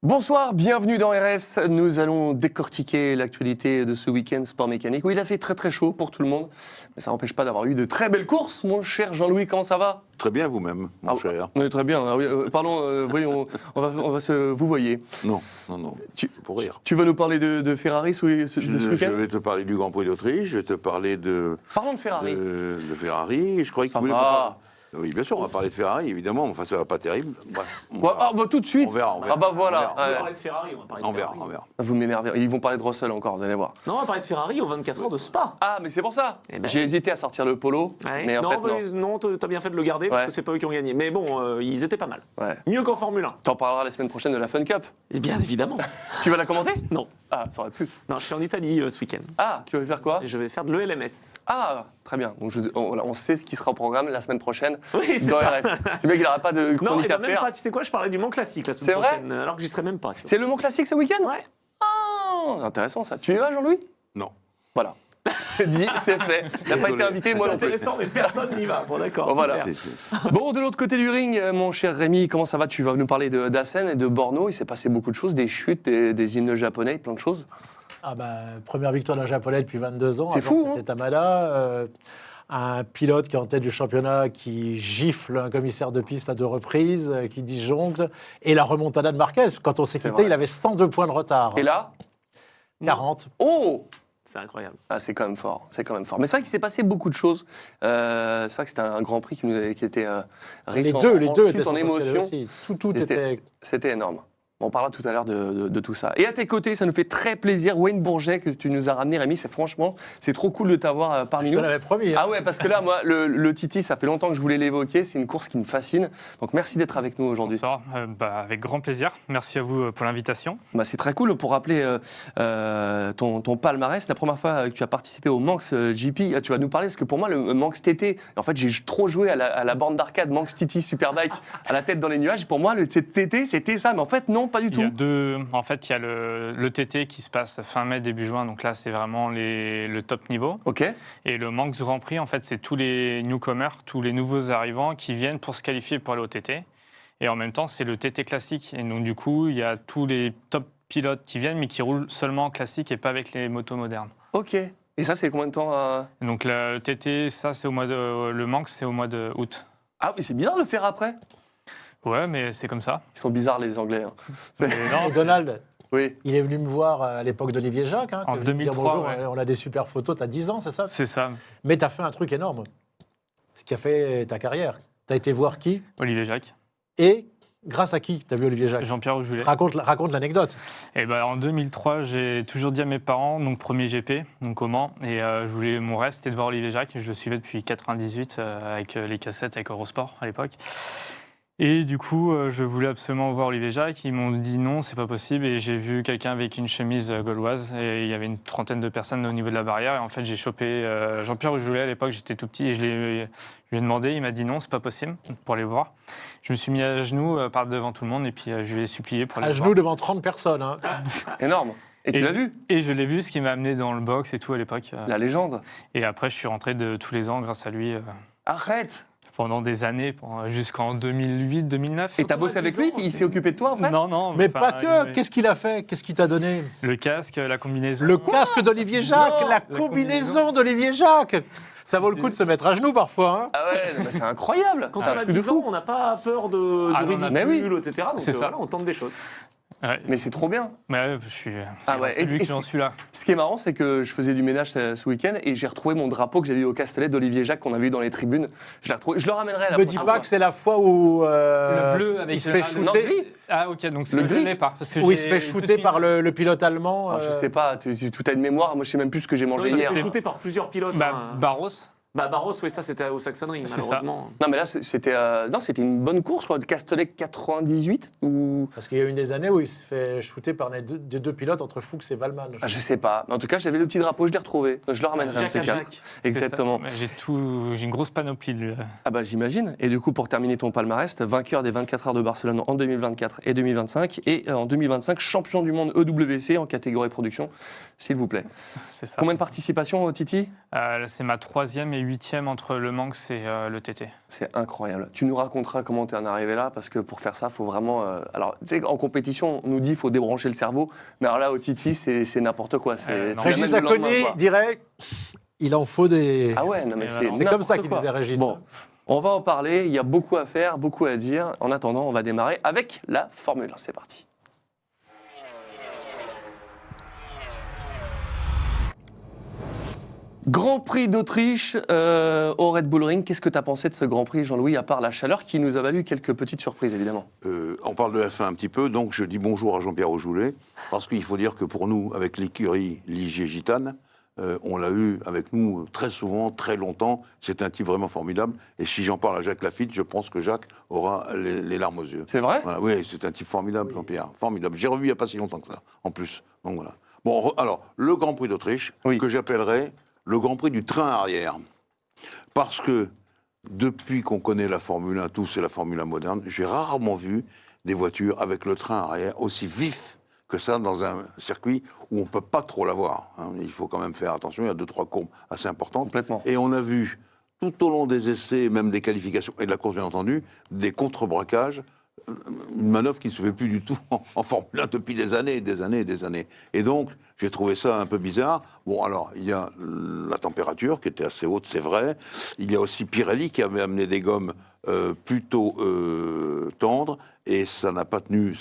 Bonsoir, bienvenue dans RS. Nous allons décortiquer l'actualité de ce week-end sport mécanique où il a fait très très chaud pour tout le monde. Mais ça n'empêche pas d'avoir eu de très belles courses. Mon cher Jean-Louis, comment ça va? Très bien vous-même, mon cher. Oui, très bien. Ah oui, pardon, voyons, on va se vous voyez. Non, pour rire. Tu vas nous parler de Ferrari de ce week-end? Je vais te parler du Grand Prix d'Autriche, je vais te parler de... Parlons de Ferrari. De Ferrari, je croyais que Ça tu voulais va. pas... Oui, bien sûr, on va parler de Ferrari, évidemment, enfin ça va pas terrible. Bref, on verra. Tout de suite. On verra. Ah bah voilà. On verra. On va parler de Ferrari, on va parler de Ferrari. On verra. Vous m'énervez. Ils vont parler de Russell encore, vous allez voir. Non, on va parler de Ferrari aux 24 heures de Spa. Ah, mais c'est pour ça. Eh ben. J'ai hésité à sortir le polo, Ouais. mais en non, fait non. non, t'as bien fait de le garder Ouais. parce que c'est pas eux qui ont gagné. Mais bon, ils étaient pas mal. Ouais. Mieux qu'en Formule 1. T'en parleras la semaine prochaine de la Fun Cup. Et bien évidemment. Tu vas la commenter? Non. Ah, ça aurait pu. Non, je suis en Italie ce week-end. Ah, tu vas faire quoi? Et je vais faire de l'ELMS. Ah, très bien. Donc on sait ce qui sera au programme la semaine prochaine Oui, c'est dans ça. RS. C'est bien qu'il n'aura pas de Non, chronique et à même faire. pas. Tu sais quoi, je parlais du Mans Classique la C'est semaine vrai prochaine. Alors que j'y serai même pas. Tu vois. C'est le Mont Classique ce week-end? Ouais. Ah, c'est intéressant ça. Tu y vas, Jean-Louis? Non. Voilà. C'est dit, c'est fait. T'as pas été invité, moi C'est non plus. intéressant, mais personne n'y va. Bon, d'accord. Bon, voilà. super. Bon, de l'autre côté du ring, mon cher Rémi, comment ça va? Tu vas nous parler d'Assen et de Borno. Il s'est passé beaucoup de choses, des chutes, des hymnes japonais, plein de choses. Ah bah, première victoire d'un japonais depuis 22 ans. C'est Avant, fou, hein. C'était Tamada. Un pilote qui est en tête du championnat, qui gifle un commissaire de piste à 2 reprises, qui disjoncte. Et la remontada de Marquez. Quand on s'est C'est quitté, vrai. il avait 102 points de retard. Et là? 40. Oh! C'est incroyable. Ah, c'est quand même fort, c'est quand même fort. Mais c'est vrai qu'il s'est passé beaucoup de choses. C'est vrai que c'était un Grand Prix qui était riche Les en deux chute, étaient en sensationnels émotions. aussi. Tout Et était... C'était énorme. On parlera tout à l'heure de tout ça. Et à tes côtés, ça nous fait très plaisir, Wayne Bourget, que tu nous as ramené, Rémi. C'est trop cool de t'avoir parmi Je te nous. l'avais promis. Hein. Ah ouais, parce que là, moi, le Titi, ça fait longtemps que je voulais l'évoquer. C'est une course qui me fascine. Donc merci d'être avec nous aujourd'hui. Bonsoir, avec grand plaisir. Merci à vous pour l'invitation. Bah, c'est très cool. Pour rappeler ton palmarès, la première fois que tu as participé au Manx GP, tu vas nous parler, parce que pour moi, le Manx TT, en fait, j'ai trop joué à la borne d'arcade Manx TT Superbike à la tête dans les nuages. Pour moi, le TT, c'était ça. Mais en fait, non, pas du tout. En fait, il y a le TT qui se passe fin mai, début juin. Donc là, c'est vraiment le top niveau. Ok. Et le Manx Grand Prix, en fait, c'est tous les newcomers, tous les nouveaux arrivants qui viennent pour se qualifier pour aller au TT. Et en même temps, c'est le TT classique. Et donc, du coup, il y a tous les top pilotes qui viennent, mais qui roulent seulement en classique et pas avec les motos modernes. Ok. Et ça, c'est combien de temps Donc le TT, ça, c'est le Manx, c'est au mois d'août. Ah oui, c'est bizarre de le faire après. Ouais, mais c'est comme ça. Ils sont bizarres, les Anglais. Hein. Et non, Et Donald, Oui. il est venu me voir à l'époque d'Olivier Jacques. Hein, En qui est venu me dire 2003, bonjour, ouais. on a des super photos. Tu as 10 ans, c'est ça? c'est ça, Mais tu as fait un truc énorme. Ce qui a fait ta carrière. Tu as été voir qui? Olivier Jacques. Et grâce à qui tu as vu Olivier Jacques? Jean-Pierre Rougelet. Raconte l'anecdote. Et ben, en 2003, j'ai toujours dit à mes parents, donc premier GP, donc au Mans, et mon rêve c'était de voir Olivier Jacques. Je le suivais depuis 98 avec les cassettes avec Eurosport à l'époque. Et du coup, je voulais absolument voir Olivier Jacques. Ils m'ont dit non, c'est pas possible. Et j'ai vu quelqu'un avec une chemise gauloise. Et il y avait une trentaine de personnes au niveau de la barrière. Et en fait, j'ai chopé Jean-Pierre Rougelet à l'époque. J'étais tout petit et je lui ai demandé. Il m'a dit non, c'est pas possible pour aller voir. Je me suis mis à genoux par devant tout le monde et puis je lui ai supplié pour aller À voir. genoux devant 30 personnes. Hein. Énorme. Et tu l'as vu? Et je l'ai vu, ce qui m'a amené dans le box et tout à l'époque. La légende. Et après, je suis rentré de tous les ans grâce à lui. Arrête! Pendant des années, jusqu'en 2008-2009. Et t'as bossé avec lui? Il s'est occupé de toi après? Non. Mais enfin, pas que. Qu'est-ce qu'il a fait? Qu'est-ce qu'il t'a donné? Le casque, la combinaison. Le casque d'Olivier Jacques, Non, la combinaison d'Olivier Jacques. Ça vaut le coup de se mettre à genoux parfois. Hein. Ah ouais, mais c'est incroyable! Quand C'est un on a truc de 10 ans, fou. on n'a pas peur de Ah non, ridicule, mais oui. etc. Donc C'est ça. voilà, on tente des choses. Ouais. Mais c'est trop bien. Ouais, je suis. Ah ouais, c'est et lui que c'est- j'en suis là. Ce qui est marrant, c'est que je faisais du ménage ce week-end et j'ai retrouvé mon drapeau que j'avais eu au Castellet d'Olivier Jacques qu'on avait eu dans les tribunes. Je l'ai retrouvé. Je le ramènerai à la Me dis prochaine pas fois. que c'est la fois où Le bleu avec il se fait Non, shooter. gris. Ah ok, donc Le je gris. l'ai pas. Parce que Où il j'ai se fait tout shooter mis- par le pilote allemand. Alors, je sais pas, tout a une mémoire. Moi, je sais même plus ce que j'ai mangé Il hier. s'est fait shooter par plusieurs pilotes. Barros. Barros, oui, ça c'était au Saxon Ring, C'est malheureusement. Non, mais là, c'était une bonne course, je crois, de Castellet 98 ou. Parce qu'il y a eu une des années où il se fait shooter par les deux pilotes entre Fuchs et Vallman. Ah, je sais pas. Mais en tout cas, j'avais le petit drapeau, je l'ai retrouvé. Je le ramènerai un de Jack ces à quatre. Jack. Exactement. J'ai une grosse panoplie de lui. Ah bah j'imagine. Et du coup, pour terminer ton palmarès, vainqueur des 24 heures de Barcelone en 2024 et 2025, et en 2025, champion du monde EWC en catégorie production, s'il vous plaît. C'est ça. Combien de participations, Titi? Là, c'est ma 3e et 8e entre le Manx et le TT. C'est incroyable. Tu nous raconteras comment tu en es arrivé là, parce que pour faire ça, il faut vraiment... Alors, tu sais, en compétition, on nous dit qu'il faut débrancher le cerveau, mais alors là, au Titi, c'est n'importe quoi. non. Tu Régis l'amènes le lendemain, Laconné quoi. dirait il en faut des. Ah ouais, non mais Et c'est voilà. C'est comme ça n'importe qu'il quoi. disait Régis. Bon, on va en parler, il y a beaucoup à faire, beaucoup à dire. En attendant, on va démarrer avec la Formule 1. C'est parti. Grand Prix d'Autriche au Red Bull Ring. Qu'est-ce que tu as pensé de ce Grand Prix, Jean-Louis, à part la chaleur qui nous a valu quelques petites surprises, évidemment? On parle de la F1 un petit peu, donc je dis bonjour à Jean-Pierre Aujoulet, parce qu'il faut dire que pour nous, avec l'écurie Ligier-Gitane, on l'a eu avec nous très souvent, très longtemps. C'est un type vraiment formidable. Et si j'en parle à Jacques Lafitte, je pense que Jacques aura les larmes aux yeux. C'est vrai? Voilà, oui, c'est un type formidable, Jean-Pierre. Formidable. J'ai revu il n'y a pas si longtemps que ça, en plus. Donc voilà. Bon, alors, le Grand Prix d'Autriche, Oui. que j'appellerais le Grand Prix du train arrière. Parce que depuis qu'on connaît la Formule 1, tous et la Formule 1 moderne, j'ai rarement vu des voitures avec le train arrière aussi vif que ça dans un circuit où on ne peut pas trop l'avoir. Hein. Il faut quand même faire attention, il y a 2-3 courbes assez importantes. Complètement. Et on a vu, tout au long des essais, même des qualifications et de la course bien entendu, des contre-braquages, une manœuvre qui ne se fait plus du tout en Formule 1 depuis des années et des années et des années. Et donc, j'ai trouvé ça un peu bizarre. Bon, alors, il y a la température qui était assez haute, c'est vrai. Il y a aussi Pirelli qui avait amené des gommes plutôt tendres, et ça n'a pas tenu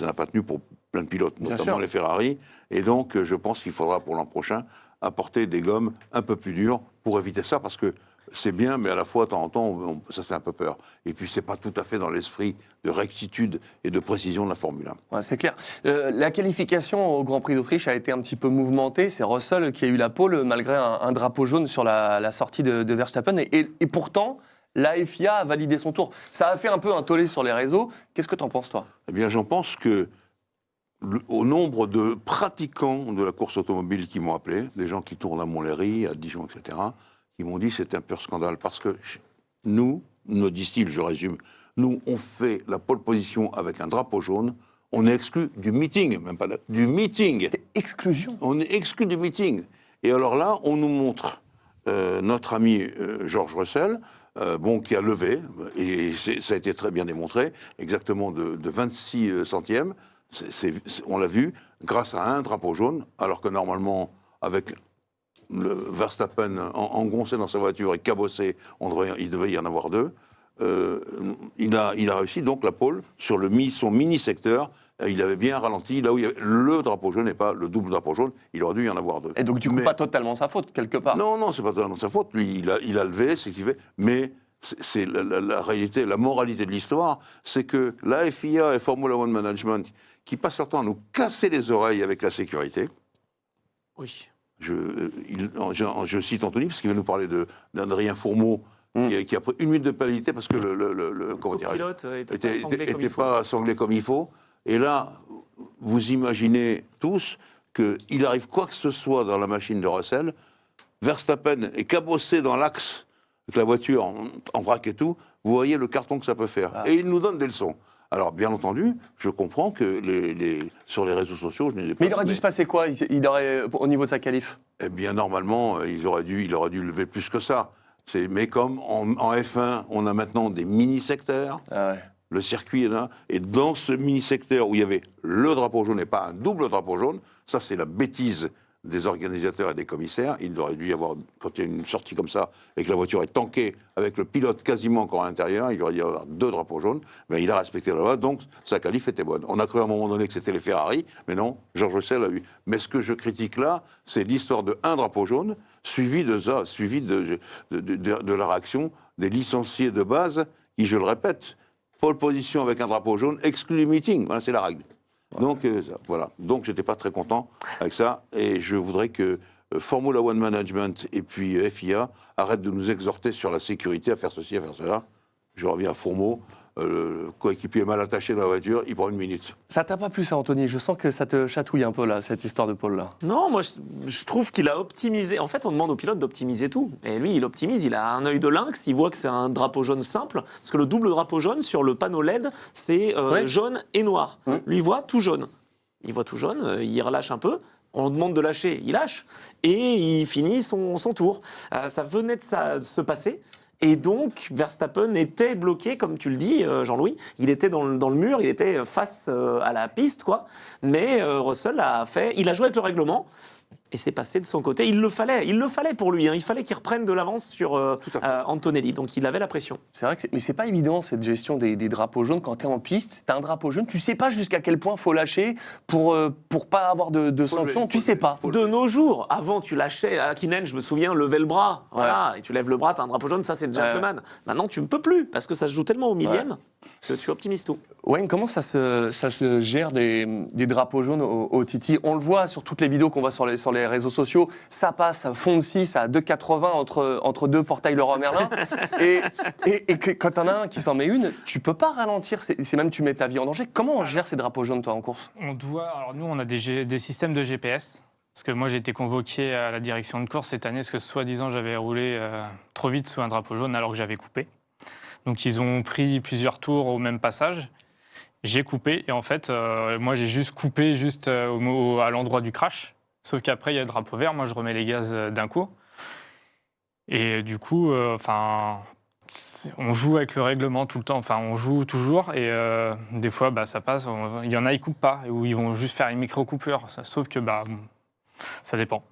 pour plein de pilotes, Bien notamment sûr. les Ferrari. Et donc, je pense qu'il faudra pour l'an prochain apporter des gommes un peu plus dures pour éviter ça, parce que c'est bien, mais à la fois, de temps en temps, ça fait un peu peur. Et puis, c'est pas tout à fait dans l'esprit de rectitude et de précision de la Formule 1. Ouais, c'est clair. La qualification au Grand Prix d'Autriche a été un petit peu mouvementée. C'est Russell qui a eu la pole malgré un drapeau jaune sur la sortie de Verstappen. Et pourtant, la FIA a validé son tour. Ça a fait un peu un tollé sur les réseaux. Qu'est-ce que tu en penses, toi? Eh bien, j'en pense que au nombre de pratiquants de la course automobile qui m'ont appelé, des gens qui tournent à Montlhéry, à Dijon, etc., qui m'ont dit que c'était un pur scandale. Parce que nous, me disent-ils, je résume, nous, on fait la pole position avec un drapeau jaune, on est exclu du meeting, même pas du meeting. Exclusion. On est exclu du meeting. Et alors là, on nous montre notre ami George Russell, qui a levé, et ça a été très bien démontré, exactement de 26 centièmes. On l'a vu, grâce à un drapeau jaune, alors que normalement, avec le Verstappen engoncé dans sa voiture et cabossé, il devait y en avoir deux. Il a réussi donc la pole sur son mini-secteur. Il avait bien ralenti, là où il y avait le drapeau jaune et pas le double drapeau jaune. Il aurait dû y en avoir deux. Et donc, du coup, pas totalement sa faute, quelque part. Non, c'est pas totalement sa faute. Lui, il a levé, c'est ce qu'il fait. Mais c'est la réalité, la moralité de l'histoire, c'est que la FIA et Formula One Management, qui passent leur temps à nous casser les oreilles avec la sécurité. Oui. Je cite Anthony, parce qu'il va nous parler d'Adrien Fourmeau, qui a pris 1 minute de pénalité parce que le pilote était pas sanglé comme il faut. Et là, vous imaginez tous qu'il arrive quoi que ce soit dans la machine de Russell, Verstappen est cabossé dans l'axe avec la voiture en vrac et tout, vous voyez le carton que ça peut faire. Et il nous donne des leçons. Alors, bien entendu, je comprends que sur les réseaux sociaux, je ne les ai pas... Mais il aurait dû se passer quoi au niveau de sa qualif? Eh bien, normalement, il aurait dû lever plus que ça. Mais comme en F1, on a maintenant des mini-secteurs, le circuit est là, et dans ce mini-secteur où il y avait le drapeau jaune et pas un double drapeau jaune, ça c'est la bêtise des organisateurs et des commissaires. Il aurait dû y avoir, quand il y a une sortie comme ça, et que la voiture est tankée, avec le pilote quasiment encore à l'intérieur, il aurait dû y avoir 2 drapeaux jaunes, mais il a respecté la loi, donc sa qualif était bonne. On a cru à un moment donné que c'était les Ferrari, mais non, George Russell a eu. Mais ce que je critique là, c'est l'histoire de un drapeau jaune, suivi de la réaction des licenciés de base, qui, je le répète, pole position avec un drapeau jaune, exclut les meetings. Voilà, c'est la règle. Donc, voilà. Donc, j'étais pas très content avec ça. Et je voudrais que Formula One Management et puis FIA arrêtent de nous exhorter sur la sécurité, à faire ceci, à faire cela. Je reviens à Fourmeau. Le coéquipier mal attaché dans la voiture, il prend 1 minute. Ça t'a pas plu, ça, Anthony? Je sens que ça te chatouille un peu, là, cette histoire de Paul-là. Non, moi, je trouve qu'il a optimisé. En fait, on demande au pilote d'optimiser tout. Et lui, il optimise. Il a un œil de lynx. Il voit que c'est un drapeau jaune simple. Parce que le double drapeau jaune, sur le panneau LED, c'est jaune et noir. Lui, il voit tout jaune. Il voit tout jaune. Il relâche un peu. On demande de lâcher, il lâche, et il finit son tour. Ça venait de se passer. Et donc, Verstappen était bloqué, comme tu le dis, Jean-Louis. Il était dans le mur, il était face à la piste, quoi. Mais Russell il a joué avec le règlement. Et c'est passé de son côté. Il le fallait pour lui. Il fallait qu'il reprenne de l'avance sur Antonelli. Donc il avait la pression. C'est vrai mais c'est pas évident cette gestion des drapeaux jaunes quand tu es en piste. Tu as un drapeau jaune, tu sais pas jusqu'à quel point faut lâcher pour pas avoir de sanctions. Tu sais pas. De nos jours, avant tu lâchais, Hakkinen, je me souviens, levait le bras. Voilà, et tu lèves le bras, tu as un drapeau jaune, ça c'est le gentleman. Maintenant tu ne peux plus parce que ça se joue tellement au millième que tu optimises tout. Wayne, comment ça se gère des drapeaux jaunes au Titi? On le voit sur toutes les vidéos qu'on voit sur les réseaux sociaux. Ça passe à fond de 6 à 2,80 entre deux portails Leroy Merlin. et quand t'en as un qui s'en met une, tu peux pas ralentir. C'est même tu mets ta vie en danger. Comment on gère ces drapeaux jaunes, toi, en course? Alors nous, on a des systèmes de GPS. Parce que moi, j'ai été convoqué à la direction de course cette année parce que soi-disant, j'avais roulé trop vite sous un drapeau jaune alors que j'avais coupé. Donc, ils ont pris plusieurs tours au même passage. J'ai coupé et en fait, moi, j'ai juste coupé à l'endroit du crash. Sauf qu'après, il y a le drapeau vert. Moi, je remets les gaz d'un coup. Et du coup, on joue avec le règlement tout le temps. Enfin, on joue toujours. Et des fois, ça passe. Il y en a, ils coupent pas. Ou ils vont juste faire une micro-coupure. Sauf que, ça dépend.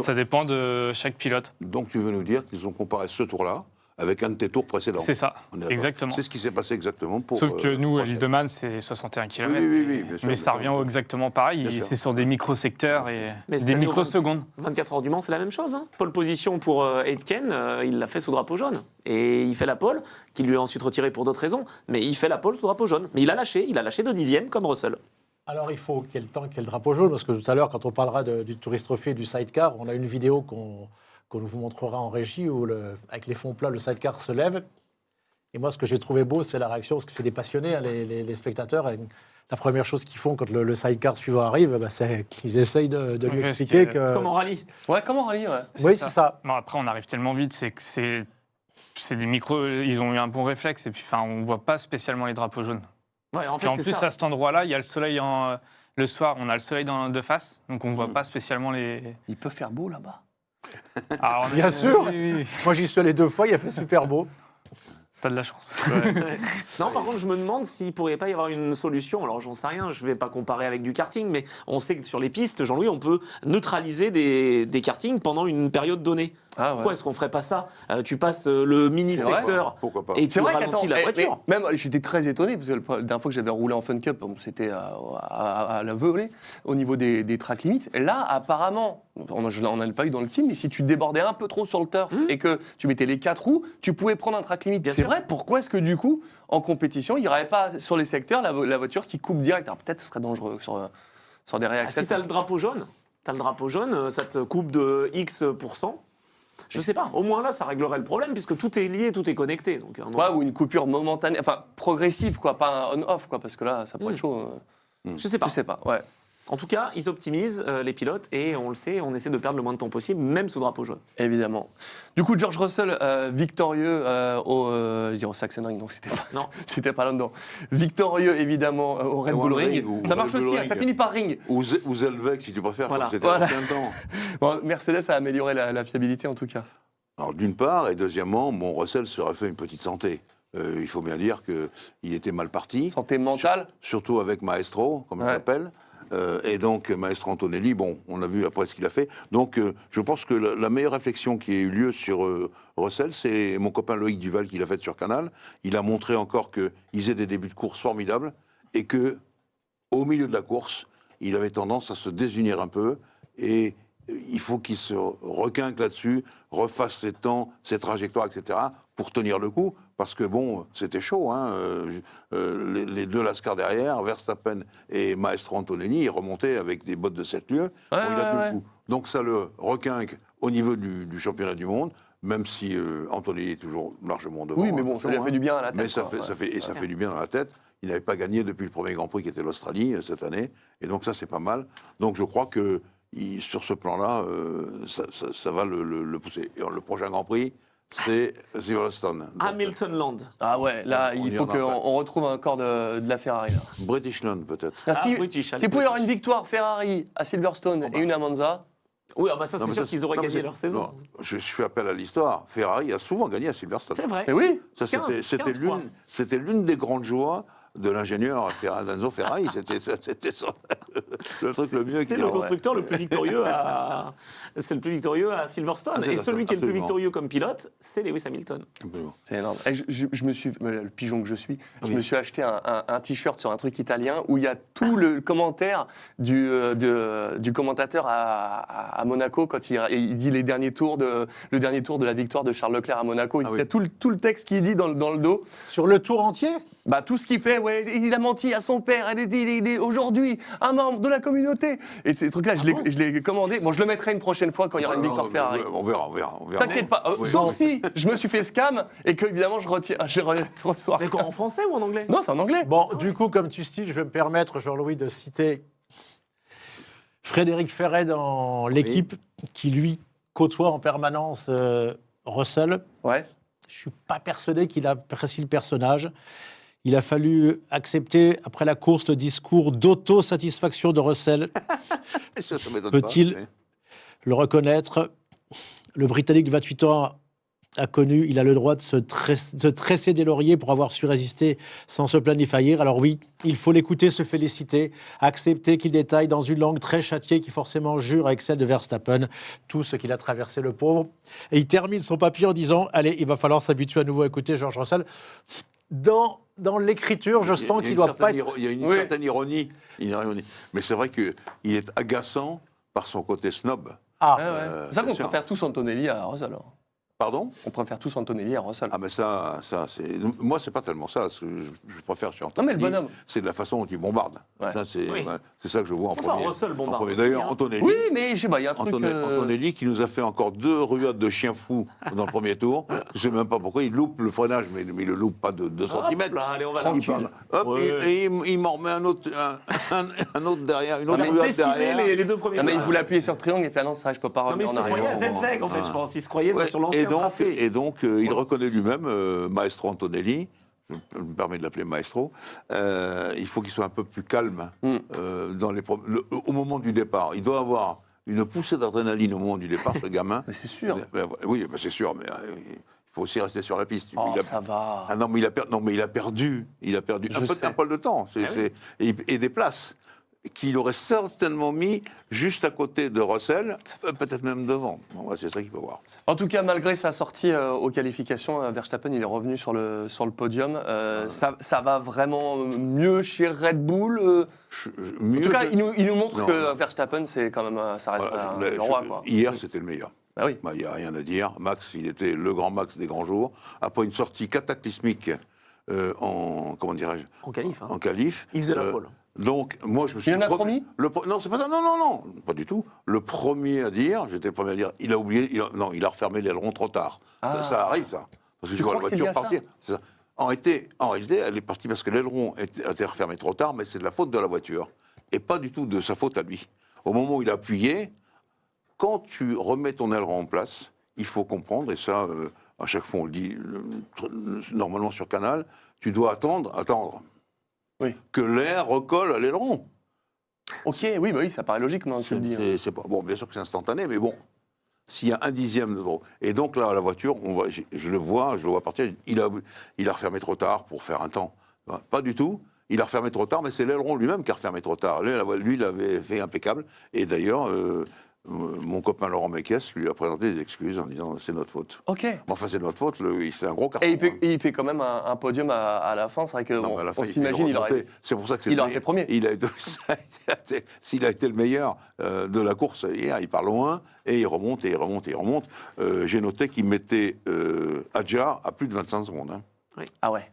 Ça dépend de chaque pilote. Donc, tu veux nous dire qu'ils ont comparé ce tour-là avec un de tes tours précédents. C'est ça, exactement. C'est ce qui s'est passé exactement pour... Sauf que nous, à Lilledemann, c'est 61 km. Oui, bien sûr. Mais ça revient exactement pareil. C'est sur des micro-secteurs et des microsecondes. 24 heures du Mans, c'est la même chose. Pole position pour Aitken, il l'a fait sous drapeau jaune. Et il fait la pole, qui lui a ensuite retiré pour d'autres raisons. Mais il fait la pole sous drapeau jaune. Mais il a lâché de 10e comme Russell. Alors, il faut qu'il y ait le temps qu'il y ait le drapeau jaune, parce que tout à l'heure, quand on parlera du Tourist Trophy et du sidecar, on a une vidéo qu'on vous montrera en régie où, avec les fonds plats, le sidecar se lève. Et moi, ce que j'ai trouvé beau, c'est la réaction, parce que c'est des passionnés, les spectateurs. Et la première chose qu'ils font quand le sidecar suivant arrive, c'est qu'ils essayent de lui expliquer que... Comme en rallye. Ouais, comme en rallye, Oui, c'est ça. Non, après, on arrive tellement vite, c'est des micros... Ils ont eu un bon réflexe, et puis on ne voit pas spécialement les drapeaux jaunes. Ouais, en plus, à cet endroit-là, il y a le soleil le soir, on a le soleil de face, donc on ne voit pas spécialement les... Il peut faire beau là-bas. Alors, bien sûr. Oui. Moi, j'y suis allé 2 fois, il a fait super beau. T'as de la chance. Non, par contre, je me demande s'il ne pourrait pas y avoir une solution. Alors, j'en sais rien, je ne vais pas comparer avec du karting, mais on sait que sur les pistes, Jean-Louis, on peut neutraliser des kartings pendant une période donnée. Pourquoi est-ce qu'on ne ferait pas ça? Tu passes le mini-secteur et tu ralentis la voiture. Même, j'étais très étonné, parce que la dernière fois que j'avais roulé en Fun Cup, c'était à la volée, au niveau des track limites. Et là, apparemment, on n'en a pas eu dans le team, mais si tu débordais un peu trop sur le turf et que tu mettais les 4 roues, tu pouvais prendre un track limite. C'est vrai, pourquoi est-ce que du coup, en compétition, il n'y aurait pas sur les secteurs la voiture qui coupe direct? Alors peut-être ce serait dangereux sur des réactions. Si tu as le drapeau jaune, ça te coupe de X%. Je sais pas, au moins là, ça réglerait le problème, puisque tout est lié, tout est connecté. Donc, ou une coupure momentanée, enfin progressive, pas un on-off, parce que là, ça pourrait être chaud. Je sais pas. Ouais. En tout cas, ils optimisent les pilotes, et on le sait, on essaie de perdre le moins de temps possible, même sous drapeau jaune. Évidemment. Du coup, George Russell, victorieux au Sachsenring, donc c'était pas là-dedans. Victorieux, évidemment, au Red Bull Ring. Ça marche aussi, ça finit par Ring. Ou Zellweger, si tu préfères, voilà. C'était l'ancien temps. Bon, Mercedes a amélioré la fiabilité, en tout cas. Alors, d'une part, et deuxièmement, Russell se serait fait une petite santé. Il faut bien dire qu'il était mal parti. Santé mentale. Surtout avec Maestro, comme il l'appelle. Et donc, Maestro Antonelli, on a vu après ce qu'il a fait. Donc, je pense que la meilleure réflexion qui a eu lieu sur Russell, c'est mon copain Loïc Duval qui l'a faite sur Canal. Il a montré encore qu'il faisait des débuts de course formidables et que, au milieu de la course, il avait tendance à se désunir un peu. Et il faut qu'il se requinque là-dessus, refasse ses temps, ses trajectoires, etc., pour tenir le coup. Parce que c'était chaud, les deux lascars derrière, Verstappen et Maestro Antonelli, ils remontaient avec des bottes de 7 lieues. Il a tenu le coup. Donc ça le requinque au niveau du championnat du monde, même si Antonelli est toujours largement devant. Oui, mais ça lui a fait du bien à la tête. Mais ça fait du bien à la tête. Il n'avait pas gagné depuis le premier Grand Prix qui était l'Australie cette année. Et donc ça, c'est pas mal. Donc je crois que sur ce plan-là, ça va le pousser. Et le prochain Grand Prix, c'est Silverstone. Hamilton Land. Ah ouais, là, On il y faut en a qu'on pas. on retrouve encore de la Ferrari. Là. British Land, peut-être. Ah, si British, s'il pouvait y avoir une British. victoire Ferrari à Silverstone et une à Monza, Oui, ah bah ça, Non, c'est mais sûr ça, qu'ils auraient non, mais gagné c'est- leur saison. non, je fais appel à l'histoire. Ferrari a souvent gagné à Silverstone. C'est vrai. mais oui, Ça, 15 fois. c'était l'une des grandes joies de l'ingénieur Enzo Ferrari. C'était le truc le mieux C'est qu'il y le a. constructeur le plus victorieux à. C'est le plus victorieux à Silverstone. Ah, c'est Et ça, celui qui est le plus absolument. victorieux comme pilote, c'est Lewis Hamilton. Absolument. c'est énorme. Et je me suis, le pigeon que je suis, je Oui. me suis acheté un t-shirt sur un truc italien où il y a tout le commentaire du commentateur à Monaco quand il dit le dernier tour de la victoire de Charles Leclerc à Monaco. Il Ah y a oui. tout le texte qu'il dit dans le dos. Sur le tour entier? Bah, tout ce qu'il fait, ouais, il a menti à son père, il est aujourd'hui un membre de la communauté. Et ces trucs-là, je l'ai commandé. Bon, je le mettrai une prochaine fois quand il y aura une victoire Ferrari. On verra. T'inquiète pas, Oui. sauf si je me suis fait scam et que, évidemment, je reçois. Mais quoi, en français ou en anglais? Non, c'est en anglais. Bon, du coup, comme tu cites, je vais me permettre, Jean-Louis, de citer Frédéric Ferret dans l'équipe, qui, lui, côtoie en permanence Russell. Ouais. Je ne suis pas persuadé qu'il apprécie le personnage. Il a fallu accepter, après la course, le discours d'autosatisfaction de Russell. Ça m'étonne Peut-il- pas, mais- Le reconnaître, le Britannique de 28 ans a connu, il a le droit de se tresser des lauriers pour avoir su résister sans se planifier. Alors oui, il faut l'écouter, se féliciter, accepter qu'il détaille dans une langue très châtiée qui forcément jure avec celle de Verstappen tout ce qu'il a traversé, le pauvre. Et il termine son papier en disant « Allez, il va falloir s'habituer à nouveau à écouter George Russell ». Dans l'écriture, je sens qu'il ne doit pas être... Il y a une Oui. certaine ironie, mais c'est vrai qu'il est agaçant par son côté snob. Ah, Ouais, ouais. C'est ça qu'on bien sûr. préfère tous Antonelli à Russell. hein. Pardon? On préfère tous Antonelli à Russell. Ah mais ça c'est... Moi, c'est pas tellement ça. Ce que je préfère chez Non, mais le Antonelli, bonhomme. c'est de la façon dont il bombarde. Ouais. Ça, c'est Oui. ouais, c'est ça que je vois en Enfin, premier. Russell bombarde En premier. aussi, D'ailleurs, hein. Antonelli... Oui, mais je sais pas, il y a un truc. Antonelli qui nous a fait encore 2 ruades de chien fou dans le premier tour. Je sais même pas pourquoi. Il loupe le freinage, mais il le loupe pas de 2 Hop cm. là, allez, on va Il tranquille. parle. Hop, Ouais. et il m'en remet un autre derrière, une On autre a ruade décimé derrière. les deux premiers. Non, mais il tours. voulait appuyer sur triangle et fait ah non, ça, je peux pas Non, mais il revenir se en croyait à arrière. ZVEG, en fait, je pense. Il se croyait Ouais, sur l'ancien tracé. et donc, il reconnaît lui-même, Maestro Antonelli, je me permets de l'appeler Maestro, il faut qu'il soit un peu plus calme au moment du départ. Il doit avoir une poussée d'adrénaline au moment du départ, ce gamin. Mais c'est sûr. Oui, c'est sûr, mais il faut aussi rester sur la piste. Oh, Il a- ça va. Ah non, mais il a perdu Je sais. un peu de temps et des places qu'il aurait certainement mis juste à côté de Russell, peut-être même devant. Bon, ouais, c'est ça qu'il faut voir. En tout cas, malgré sa sortie aux qualifications, Verstappen il est revenu sur le podium. Ça va vraiment mieux chez Red Bull. En tout cas, il nous montre Non, que non. Verstappen, c'est quand même, ça reste Voilà, le roi. Quoi. Hier, c'était le meilleur. Bah oui. Il n'y a rien à dire. Max, il était le grand Max des grands jours. Après une sortie cataclysmique comment dirais-je, En qualif. hein. en qualif. Il faisait la pole. Donc, moi, je me suis... Il en a promis Non, c'est pas ça. Non, pas du tout. Le premier à dire, j'étais le premier à dire, il a oublié, il a refermé l'aileron trop tard. Ah. Ça arrive, ça. Parce que Tu je vois la crois que c'est voiture lié à ça partir. C'est ça. En réalité, elle est partie parce que l'aileron a été refermé trop tard, mais c'est de la faute de la voiture. Et pas du tout de sa faute à lui. Au moment où il a appuyé, quand tu remets ton aileron en place, il faut comprendre, et ça, à chaque fois on le dit normalement sur Canal, tu dois attendre Oui. que l'air recolle à l'aileron. Ok, oui, bah oui, ça paraît logique maintenant que tu le dis. hein. C'est pas bon, bien sûr que c'est instantané, mais bon, s'il y a un dixième de trop. Et donc là, la voiture, je le vois partir. Il a refermé trop tard pour faire un temps. Pas du tout. Il a refermé trop tard, mais c'est l'aileron lui-même qui a refermé trop tard. Lui, il avait fait impeccable. Et d'ailleurs, mon copain Laurent Mekies lui a présenté des excuses en disant c'est notre faute. Ok. Mais enfin, c'est notre faute. C'est un gros carton. Et il fait quand même un podium à la fin. C'est vrai Non, mais à la fin, qu'on il fait s'imagine, il remonter. aurait. C'est pour ça que c'est il le aurait fait premier. S'il a été le meilleur de la course hier, il part loin et il remonte et il remonte et il remonte. J'ai noté qu'il mettait Adjar à plus de 25 secondes. Hein. Ah ouais.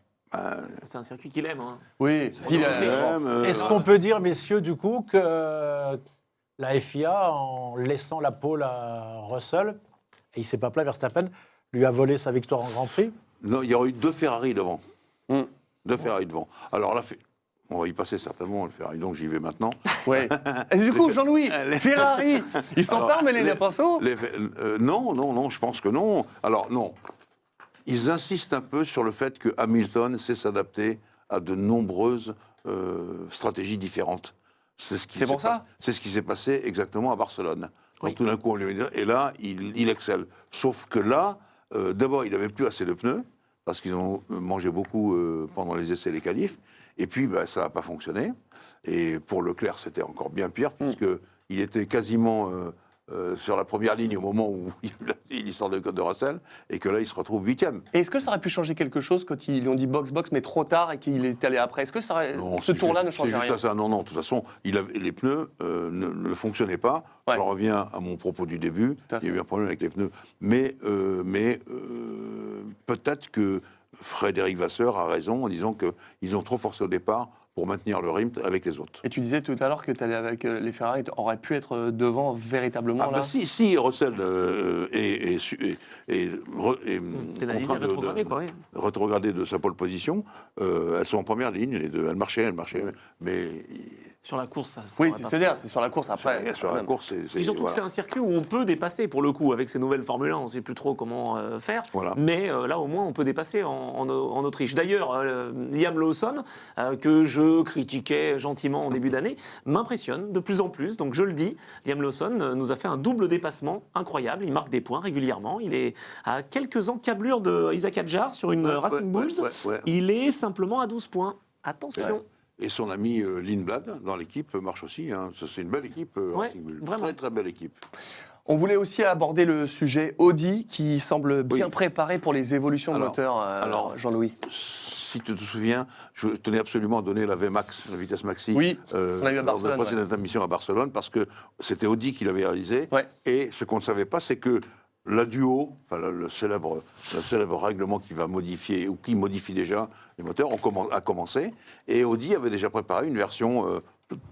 C'est un circuit qu'il aime. hein. Oui. Il a- Est-ce qu'on peut dire, messieurs, du coup, que la FIA, en laissant la pole à Russell, et il ne s'est pas plaint, Verstappen, lui a volé sa victoire en Grand Prix? Non, il y aurait eu 2 Ferrari devant. Mm. 2 Ferrari devant. Alors là, on va y passer certainement, le Ferrari, donc j'y vais maintenant. Ouais. Et du coup, Jean-Louis, Ferrari, ils sont Alors, pas emmêlés les pinceaux Non, je pense que non. Alors non, ils insistent un peu sur le fait que Hamilton sait s'adapter à de nombreuses stratégies différentes. C'est pour ça. C'est ce qui s'est passé exactement à Barcelone. Donc tout d'un coup, on lui dit, et là, il excelle. Sauf que là, d'abord, il n'avait plus assez de pneus, parce qu'ils ont mangé beaucoup pendant les essais et les qualifs, et puis ça n'a pas fonctionné. Et pour Leclerc, c'était encore bien pire, puisqu'il était quasiment sur la première ligne au moment où il y a eu l'histoire de code de Russell, et que là, il se retrouve 8e. Et est-ce que ça aurait pu changer quelque chose quand ils lui ont dit box, mais trop tard et qu'il est allé après? Est-ce que ce tour-là ne changeait rien? C'est juste à ça. Non, de toute façon, les pneus ne fonctionnaient pas. Ouais. Je reviens à mon propos du début. Il y a eu un problème avec les pneus. Mais peut-être que Frédéric Vasseur a raison en disant qu'ils ont trop forcé au départ pour maintenir le rythme avec les autres. Et tu disais tout à l'heure que tu allais avec les Ferrari, aurait pu être devant véritablement là. Si Russell est pénalisé, rétrogradé de sa pole position, elles sont en première ligne, les deux. Elles marchaient, mais... Sur la course, ça oui, c'est sur la course après. Sur la course, Puis surtout que c'est un circuit où on peut dépasser, pour le coup, avec ces nouvelles Formule 1, on ne sait plus trop comment faire. Voilà. Mais là, au moins, on peut dépasser en Autriche. D'ailleurs, Liam Lawson, que je critiquais gentiment en début d'année, m'impressionne de plus en plus. Donc je le dis, Liam Lawson nous a fait un double dépassement incroyable. Il marque des points régulièrement. Il est à quelques encablures de Isaac Hadjar sur une Racing Bulls. Il est simplement à 12 points. Attention. Ouais. Et son ami Lindblad, dans l'équipe, marche aussi. Hein. C'est une belle équipe, Racing Bull. Vraiment. Très, très belle équipe. On voulait aussi aborder le sujet Audi, qui semble bien préparé pour les évolutions de moteur, Jean-Louis. Si tu te souviens, je tenais absolument à donner la VMAX, la vitesse maxi, on a eu à Barcelone, la précédente émission à Barcelone, parce que c'était Audi qui l'avait réalisé. Ouais. Et ce qu'on ne savait pas, c'est que la Duo, enfin le célèbre règlement qui va modifier, ou qui modifie déjà les moteurs, a commencé. Et Audi avait déjà préparé une version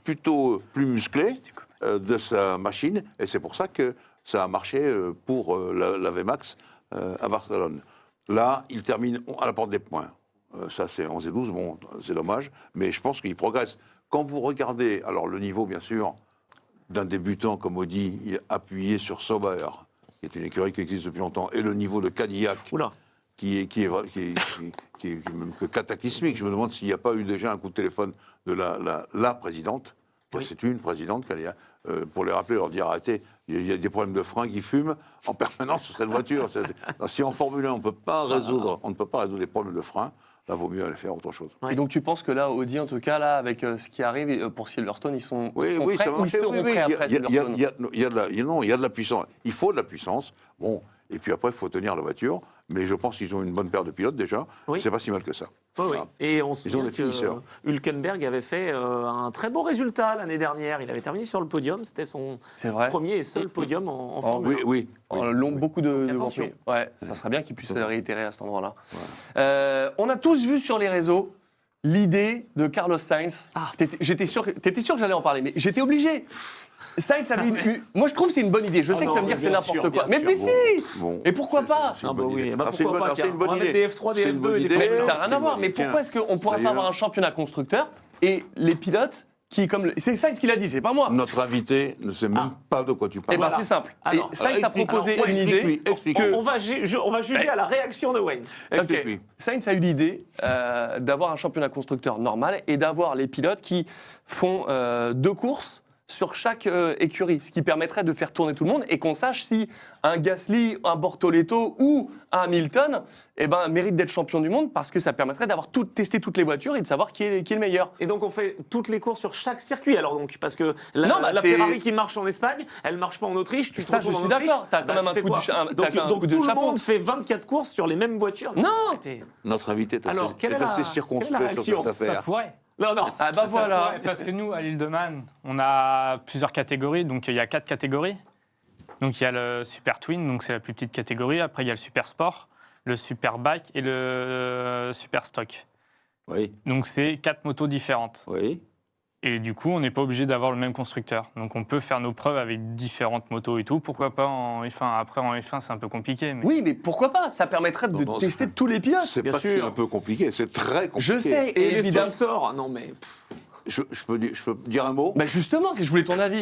plutôt plus musclée de sa machine. Et c'est pour ça que ça a marché pour la VMAX à Barcelone. Là, il termine à la porte des points. Ça, c'est 11 et 12, bon, c'est dommage. Mais je pense qu'il progresse. Quand vous regardez, alors le niveau, bien sûr, d'un débutant comme Audi, appuyé sur Sauber, qui est une écurie qui existe depuis longtemps, et le niveau de Cadillac, qui est même que cataclysmique. Je me demande s'il n'y a pas eu déjà un coup de téléphone de la présidente. C'est une présidente, Cadillac, pour les rappeler, leur dire arrêtez, il y a des problèmes de frein qui fument en permanence sur cette voiture. Si en Formule 1, on ne peut pas résoudre les problèmes de frein, là, vaut mieux aller faire autre chose. Et donc, tu penses que là, Audi, en tout cas, là, avec ce qui arrive pour Silverstone, ils sont prêts ou ils seront prêts après Silverstone? Il y a de la puissance. Il faut de la puissance. Bon, et puis après, il faut tenir la voiture. Mais je pense qu'ils ont une bonne paire de pilotes déjà. C'est pas si mal que ça. Voilà. Et on se souvient que Hülkenberg avait fait un très beau résultat l'année dernière. Il avait terminé sur le podium. C'était son premier et seul podium en Formule 1. Oui. Beaucoup de bons prix. Ouais, ça serait bien qu'il puisse réitérer à cet endroit-là. Ouais. On a tous vu sur les réseaux l'idée de Carlos Sainz. T'étais sûr que j'allais en parler, mais j'étais obligé. Sainz avait moi, je trouve que c'est une bonne idée. Je sais que tu vas me dire que c'est n'importe quoi. Mais si Et pourquoi pas? Pourquoi pas? On va mettre des F3, des F2 et des F1. Ça n'a rien à voir. Mais pourquoi est-ce qu'on ne pourrait pas avoir un championnat constructeur et les pilotes qui, c'est Sainz qui l'a dit, c'est pas moi. Notre invité ne sait même pas de quoi tu parles. Eh bien, c'est simple. Sainz a proposé une idée. On va juger à la réaction de Wayne. Sainz a eu l'idée d'avoir un championnat constructeur normal et d'avoir les pilotes qui font 2 courses sur chaque écurie, ce qui permettrait de faire tourner tout le monde et qu'on sache si un Gasly, un Bortoleto ou un Hamilton mérite d'être champion du monde, parce que ça permettrait d'avoir testé toutes les voitures et de savoir qui est le meilleur. Et donc on fait toutes les courses sur chaque circuit alors, donc, parce que la Ferrari qui marche en Espagne, elle ne marche pas en Autriche, tu te retrouves en Autriche. Je suis d'accord, tu as quand même un coup de chapeau. Donc tout le monde fait 24 courses sur les mêmes voitures. Non. Notre invité est assez circonspect sur cette affaire. Ça pourrait. Non. Ah bah voilà. Parce que nous, à l'île de Man, on a plusieurs catégories. Donc il y a 4 catégories. Donc il y a le Super Twin, donc c'est la plus petite catégorie. Après il y a le Super Sport, le Super Bike et le Super Stock. Oui. Donc c'est 4 motos différentes. Oui. Et du coup, on n'est pas obligé d'avoir le même constructeur. Donc on peut faire nos preuves avec différentes motos et tout. Pourquoi pas en F1? Après, en F1, c'est un peu compliqué. Mais... Oui, mais pourquoi pas? Ça permettrait de tester tous les pilotes. C'est pas un peu compliqué, c'est très compliqué. Je sais. Et les sponsors, non mais... Je peux dire un mot? Justement, si je voulais ton avis.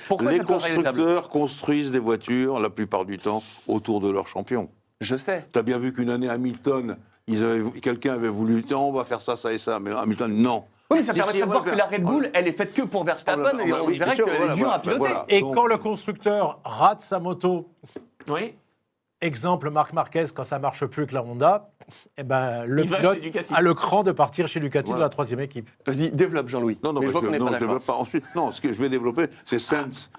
Pourquoi les constructeurs construisent des voitures, la plupart du temps, autour de leurs champions. Je sais. Tu as bien vu qu'une année, Hamilton, quelqu'un avait voulu, on va faire ça, ça et ça, mais Hamilton, non. Oui, mais ça permettrait de voir que la Red Bull, elle est faite que pour Verstappen, et on verrait qu'elle est dure à piloter. Et quand le constructeur rate sa moto, Oui. exemple Marc Marquez, quand ça marche plus que la Honda, eh ben, le Il va pilote chez Ducati. a le cran de partir chez Ducati de la 3e équipe. Vas-y, développe Jean-Louis. Non, mais je vois qu'on n'est pas je d'accord. développe pas. Ensuite, non, ce que je vais développer, c'est Sainz.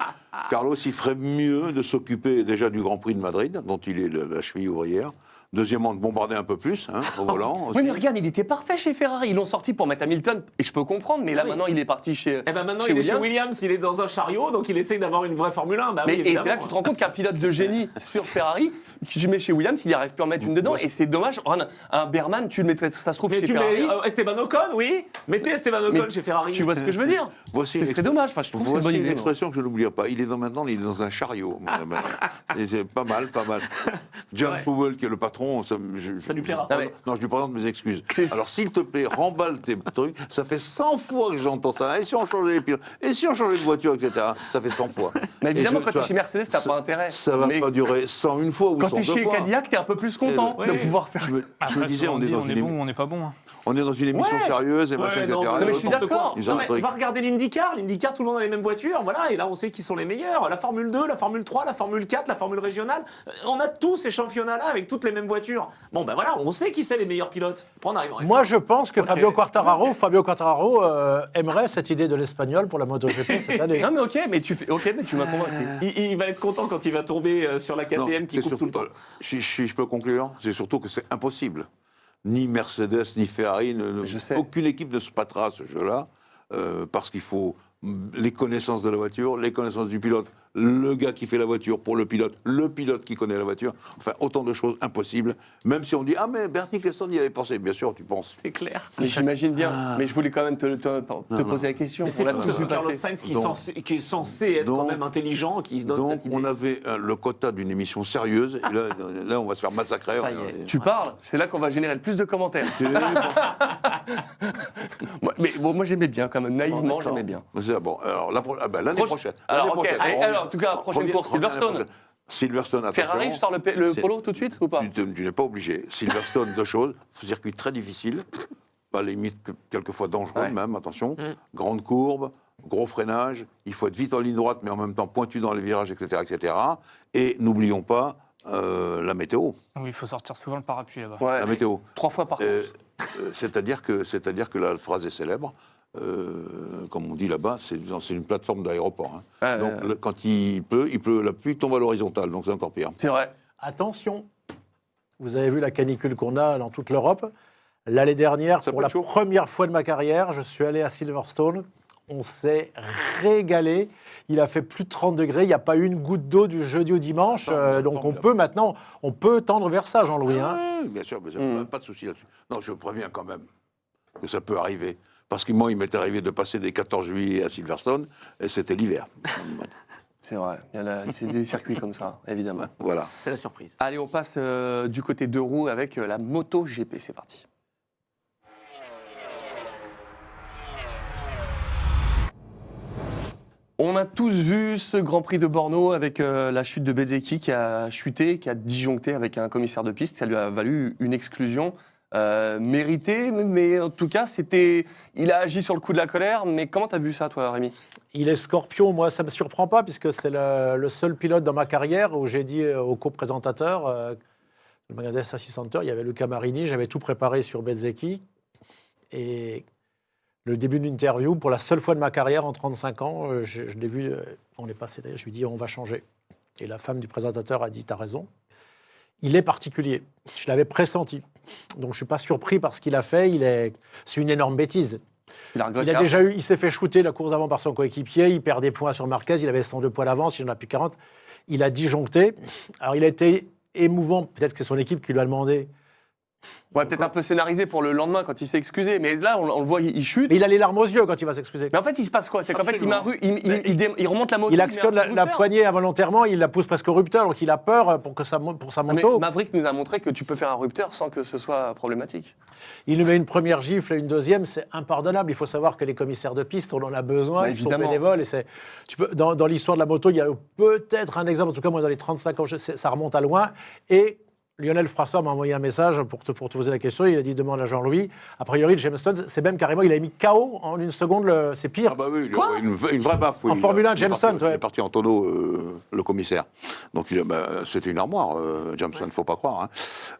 Carlos, il ferait mieux de s'occuper déjà du Grand Prix de Madrid, dont il est la cheville ouvrière. Deuxièmement, de bombarder un peu plus, au volant. Oui, mais regarde, il était parfait chez Ferrari. Ils l'ont sorti pour mettre Hamilton, et je peux comprendre, mais là, Oui. maintenant, il est parti chez Eh ben maintenant, chez il est chez Williams. Williams, il est dans un chariot, donc il essaye d'avoir une vraie Formule 1. Bah, Mais, oui, et c'est évidemment. là que tu te rends compte qu'un pilote de génie sur Ferrari, que tu mets chez Williams, il n'arrive plus à en mettre une dedans, et c'est dommage. Un Berman, tu le mettrais, ça se trouve, Mais chez tu Ferrari. mets Esteban Ocon, oui. Mettez Esteban Ocon Mais chez Ferrari. Tu vois ce que je veux dire? Voici Ce serait dommage. Enfin, je trouve que c'est une bonne Voici une idée. expression que je n'oublierai pas. Il est maintenant, il est dans un chariot. Et c'est pas mal, pas mal. John Ouais. Powell, qui est le patron, ça lui plaira. Ah ouais. Non, je lui présente mes excuses. C'est- Alors, s'il te plaît, remballe tes trucs. Ça fait 100 fois que j'entends ça. Et si on changeait les pilotes? Et si on changeait de voiture, etc. Ça fait 100 fois. Mais évidemment, Et quand tu es chez Mercedes, t'as ça- pas intérêt. Ça va Mais pas durer 101 fois ou quand tu es 102 chez fois. Cadillac, t'es un peu plus content Ouais. de pouvoir faire. Je me Après, disais, souvent, on est dans on est une bon ou on n'est pas bon. on est dans une émission Ouais. sérieuse et Ouais, machin, non, etc. mais je suis n'importe d'accord. quoi. Ils ont Non, un mais truc. va regarder l'IndyCar. L'IndyCar, tout le monde a les mêmes voitures. Voilà, et là, on sait qui sont les meilleurs. La Formule 2, la Formule 3, la Formule 4, la Formule régionale. On a tous ces championnats-là avec toutes les mêmes voitures. Bon, ben voilà, on sait qui c'est les meilleurs pilotes. Après, on arrive en F1. Moi, je pense que Fabio Quartararo aimerait cette idée de l'Espagnol pour la MotoGP cette année. Non, mais ok, mais tu m'as convaincu. Il va être content quand il va tomber sur la Non, KTM qui c'est coupe tout le temps. Si je peux conclure, c'est surtout que c'est impossible. Ni Mercedes, ni Ferrari, Je sais. aucune équipe ne se battra à ce jeu-là, parce qu'il faut les connaissances de la voiture, les connaissances du pilote, le gars qui fait la voiture pour le pilote qui connaît la voiture. Enfin, autant de choses impossibles. Même si on dit, ah mais Bernie Ecclestone y avait pensé. Bien sûr, tu penses. C'est clair. Mais j'imagine bien. Mais je voulais quand même te poser la question. Mais On c'est l'a fou, tous ce vu Carlos passer. Sainz Donc- qui est censé être quand donc- même intelligent, qui se donne Donc, cette idée. on avait le quota d'une émission sérieuse. Et là, on va se faire massacrer. Ça y est. Tu parles, c'est là qu'on va générer le plus de commentaires. Mais bon, moi j'aimais bien quand même, naïvement d'accord. j'aimais bien. C'est bon. Alors, l'année prochaine. Alors, L'année ok. prochaine. Allez, On alors, en tout cas, prochaine revient- course, revient l'année Silverstone. prochaine. Silverstone, attention. Ferrari, je sors le C'est- polo tout de suite ou pas? Tu n'es pas obligé. Silverstone, deux choses. Circuit très difficile, pas limite quelquefois dangereux Ouais. même, attention. Grande courbe, gros freinage. Il faut être vite en ligne droite, mais en même temps pointu dans les virages, etc. etc. Et n'oublions pas la météo. Oui, il faut sortir souvent le parapluie là-bas. Ouais. La météo. 3 fois par Euh, course. C'est-à-dire que la phrase est célèbre. Comme on dit là-bas, c'est une plateforme d'aéroport. Hein. Ouais, Donc quand il pleut, la pluie tombe à l'horizontale, donc c'est encore pire. C'est vrai. Attention, vous avez vu la canicule qu'on a dans toute l'Europe. L'année dernière, Ça pour peut la être chaud. première fois de ma carrière, je suis allé à Silverstone. On s'est régalé. Il a fait plus de 30 degrés. Il n'y a pas eu une goutte d'eau du jeudi au dimanche. Donc on peut maintenant, on peut tendre vers ça, Jean-Louis. Hein. Oui, bien sûr, pas de souci là-dessus. Non, je préviens quand même que ça peut arriver. Parce que moi, il m'est arrivé de passer des 14 juillet à Silverstone, et c'était l'hiver. C'est vrai. C'est des circuits comme ça, évidemment. Voilà. C'est la surprise. Allez, on passe du côté deux roues avec la Moto GP. C'est parti. On a tous vu ce Grand Prix de Borno avec la chute de Bezzecchi qui a chuté, qui a disjoncté avec un commissaire de piste. Ça lui a valu une exclusion méritée, mais en tout cas, il a agi sur le coup de la colère. Mais comment t'as vu ça, toi, Rémi? Il est scorpion. Moi, ça ne me surprend pas, puisque c'est le seul pilote dans ma carrière où j'ai dit au co-présentateur, le magasin Sassi Center, il y avait Luca Marini, j'avais tout préparé sur Bezzecchi. Et le début d'une interview, pour la seule fois de ma carrière en 35 ans, je l'ai vu, on est passé derrière, je lui ai dit on va changer. Et la femme du présentateur a dit t'as raison. Il est particulier. Je l'avais pressenti. Donc je ne suis pas surpris par ce qu'il a fait. C'est une énorme bêtise. Il s'est fait shooter la course avant par son coéquipier. Il perd des points sur Marquez. Il avait 102 points d'avance. Il en a plus 40. Il a disjoncté. Alors il a été émouvant. Peut-être que c'est son équipe qui lui a demandé. Ouais, peut-être un peu scénarisé pour le lendemain quand il s'est excusé. Mais là, on le voit, il chute. Mais il a les larmes aux yeux quand il va s'excuser. Mais en fait, il se passe quoi? C'est qu'en fait, il remonte la moto. Il actionne la poignée involontairement, il la pousse presque au rupteur, donc il a peur pour sa moto. Mais Maverick nous a montré que tu peux faire un rupteur sans que ce soit problématique. Il lui met une première gifle et une deuxième, c'est impardonnable. Il faut savoir que les commissaires de piste, on en a besoin, ils sont bénévoles. Dans l'histoire de la moto, il y a peut-être un exemple, en tout cas moi dans les 35 ans, ça remonte à loin. Et Lionel François m'a envoyé un message pour te poser la question. Il a dit demande à Jean-Louis. A priori, Jameson, c'est même carrément, il a mis KO en une seconde, c'est pire. Ah bah oui, une vraie baffe. Oui. En Formule 1, Jameson, il est parti en tonneau, le commissaire. Donc c'était une armoire, Jameson, il ne faut pas croire. Hein.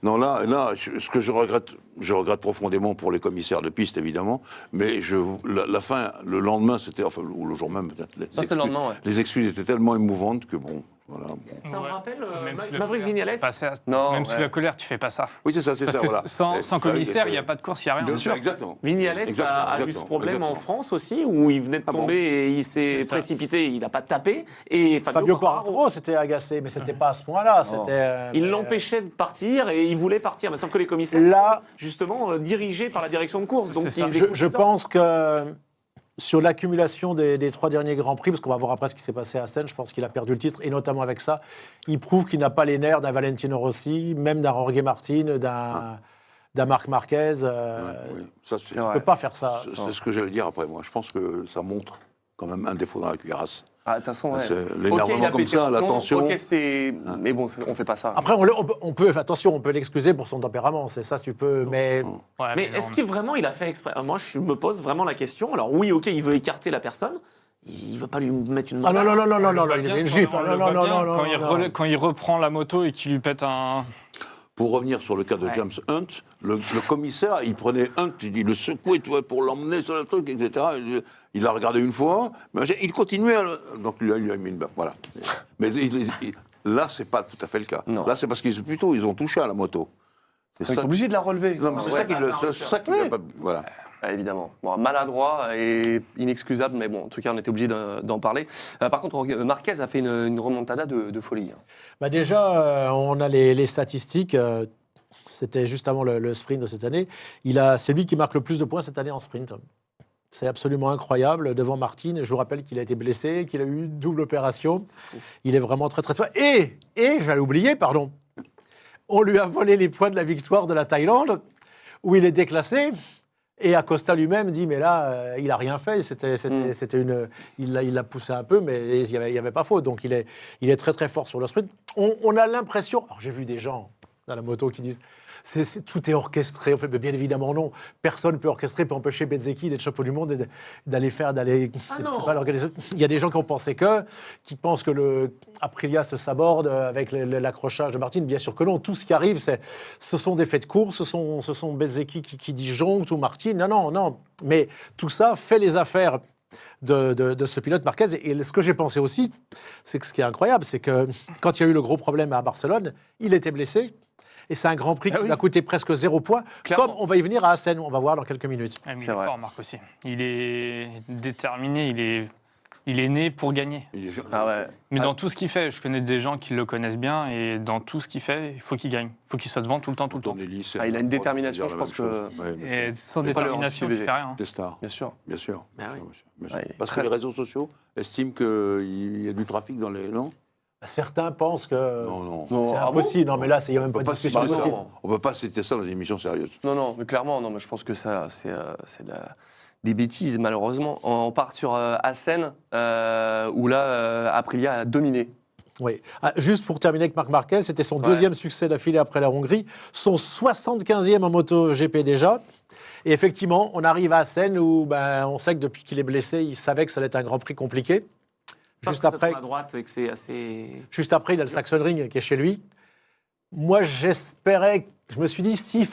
Non, là, ce que je regrette profondément pour les commissaires de piste, évidemment, mais la fin, le lendemain, c'était, enfin, ou le jour même peut-être, les excuses étaient tellement émouvantes que bon... Voilà, bon. Ça me rappelle Maverick Viñales. Même sous la colère, tu fais pas ça. Oui, c'est ça, c'est Parce ça. que Voilà. sans commissaire, il n'y a pas de course, il n'y a rien. Bien sûr, exactement. Viñales a eu ce problème en France aussi, où il venait de tomber et il s'est précipité, il n'a pas tapé. Et Fabio Quartararo s'était agacé, mais c'était pas à ce point-là. Il l'empêchait de partir et il voulait partir. Mais sauf que les commissaires sont justement dirigés par la direction de course. Donc je pense que... Sur l'accumulation des 3 derniers Grands Prix, parce qu'on va voir après ce qui s'est passé à Senna, je pense qu'il a perdu le titre, et notamment avec ça, il prouve qu'il n'a pas les nerfs d'un Valentino Rossi, même d'un Jorge Martin, d'un Marc Marquez. Ça, il ne peut pas faire ça. C'est ce que j'allais dire après, moi. Je pense que ça montre quand même un défaut dans la cuirasse. De toute façon, l'énervement comme ça, la tension. Mais bon, on fait pas ça. Après, on peut l'excuser pour son tempérament, c'est ça, tu peux, mais... mais est-ce qu'il vraiment, il a fait exprès? Moi, je me pose vraiment la question. Alors oui, ok, il veut écarter la personne. Il ne veut pas lui mettre une main. Ah non, il met une gifle. Quand il reprend la moto et qu'il lui pète un... Pour revenir sur le cas de James Hunt, le commissaire, il prenait Hunt, il le secouait pour l'emmener sur le truc, etc. Il l'a regardé une fois, mais il continuait. Donc il a mis une baffe, voilà. Mais là, c'est pas tout à fait le cas. Non. Là, c'est parce qu'ils ont touché à la moto. Ils sont obligés de la relever. C'est ça qu'il n'a pas... Voilà. Évidemment. Bon, maladroit et inexcusable, mais bon, en tout cas, on était obligé d'en parler. Par contre, Marquez a fait une remontada de folie. Déjà, on a les statistiques. C'était juste avant le sprint de cette année. C'est lui qui marque le plus de points cette année en sprint. C'est absolument incroyable devant Martin. Je vous rappelle qu'il a été blessé, qu'il a eu une double opération. Il est vraiment très, très fort. Et j'allais oublier, pardon, on lui a volé les points de la victoire de la Thaïlande, où il est déclassé. Et Acosta lui-même dit, mais là, il n'a rien fait. Il l'a poussé un peu, mais il n'y avait pas faute. Donc, il est très, très fort sur le sprint. On a l'impression... Alors, j'ai vu des gens dans la moto qui disent, tout est orchestré. En fait, mais bien évidemment, non. Personne ne peut orchestrer, peut empêcher Bezzecchi d'être champion du monde et d'aller faire... C'est pas l'organisation. Il y a des gens qui ont pensé qui pensent que Aprilia se saborde avec l'accrochage de Martin. Bien sûr que non. Tout ce qui arrive, ce sont des faits de course, ce sont Bezzecchi qui disjoncte ou Martin. Non. Mais tout ça fait les affaires de ce pilote Marquez. Et ce que j'ai pensé aussi, c'est que ce qui est incroyable, c'est que quand il y a eu le gros problème à Barcelone, il était blessé. Et c'est un Grand Prix qui a coûté presque 0 point, comme on va y venir à Assen, on va voir dans quelques minutes. Il est fort, Marc, aussi. Il est déterminé, il est né pour gagner. Mais dans tout ce qu'il fait, je connais des gens qui le connaissent bien, et dans tout ce qu'il fait, il faut qu'il gagne. Il faut qu'il soit devant tout le temps. Il a une détermination, je pense que... Et sans détermination, tu fais rien. Des stars. Bien sûr. Parce que les réseaux sociaux estiment qu'il y a du trafic dans les... Non ? Certains pensent que c'est impossible. Non, mais là, il n'y a même pas de discussion possible. On ne peut pas citer ça dans des émissions sérieuses. Non, mais clairement, mais je pense que ça, c'est des bêtises, malheureusement. On part sur Assen, où là, Aprilia a dominé. Oui. Juste pour terminer avec Marc Marquez, c'était son deuxième succès d'affilée après la Hongrie, son 75e en MotoGP déjà. Et effectivement, on arrive à Assen où on sait que depuis qu'il est blessé, il savait que ça allait être un Grand Prix compliqué. Juste après, à droite, que c'est assez... Juste après, il a le Sachsenring qui est chez lui. Moi, je me suis dit, s'il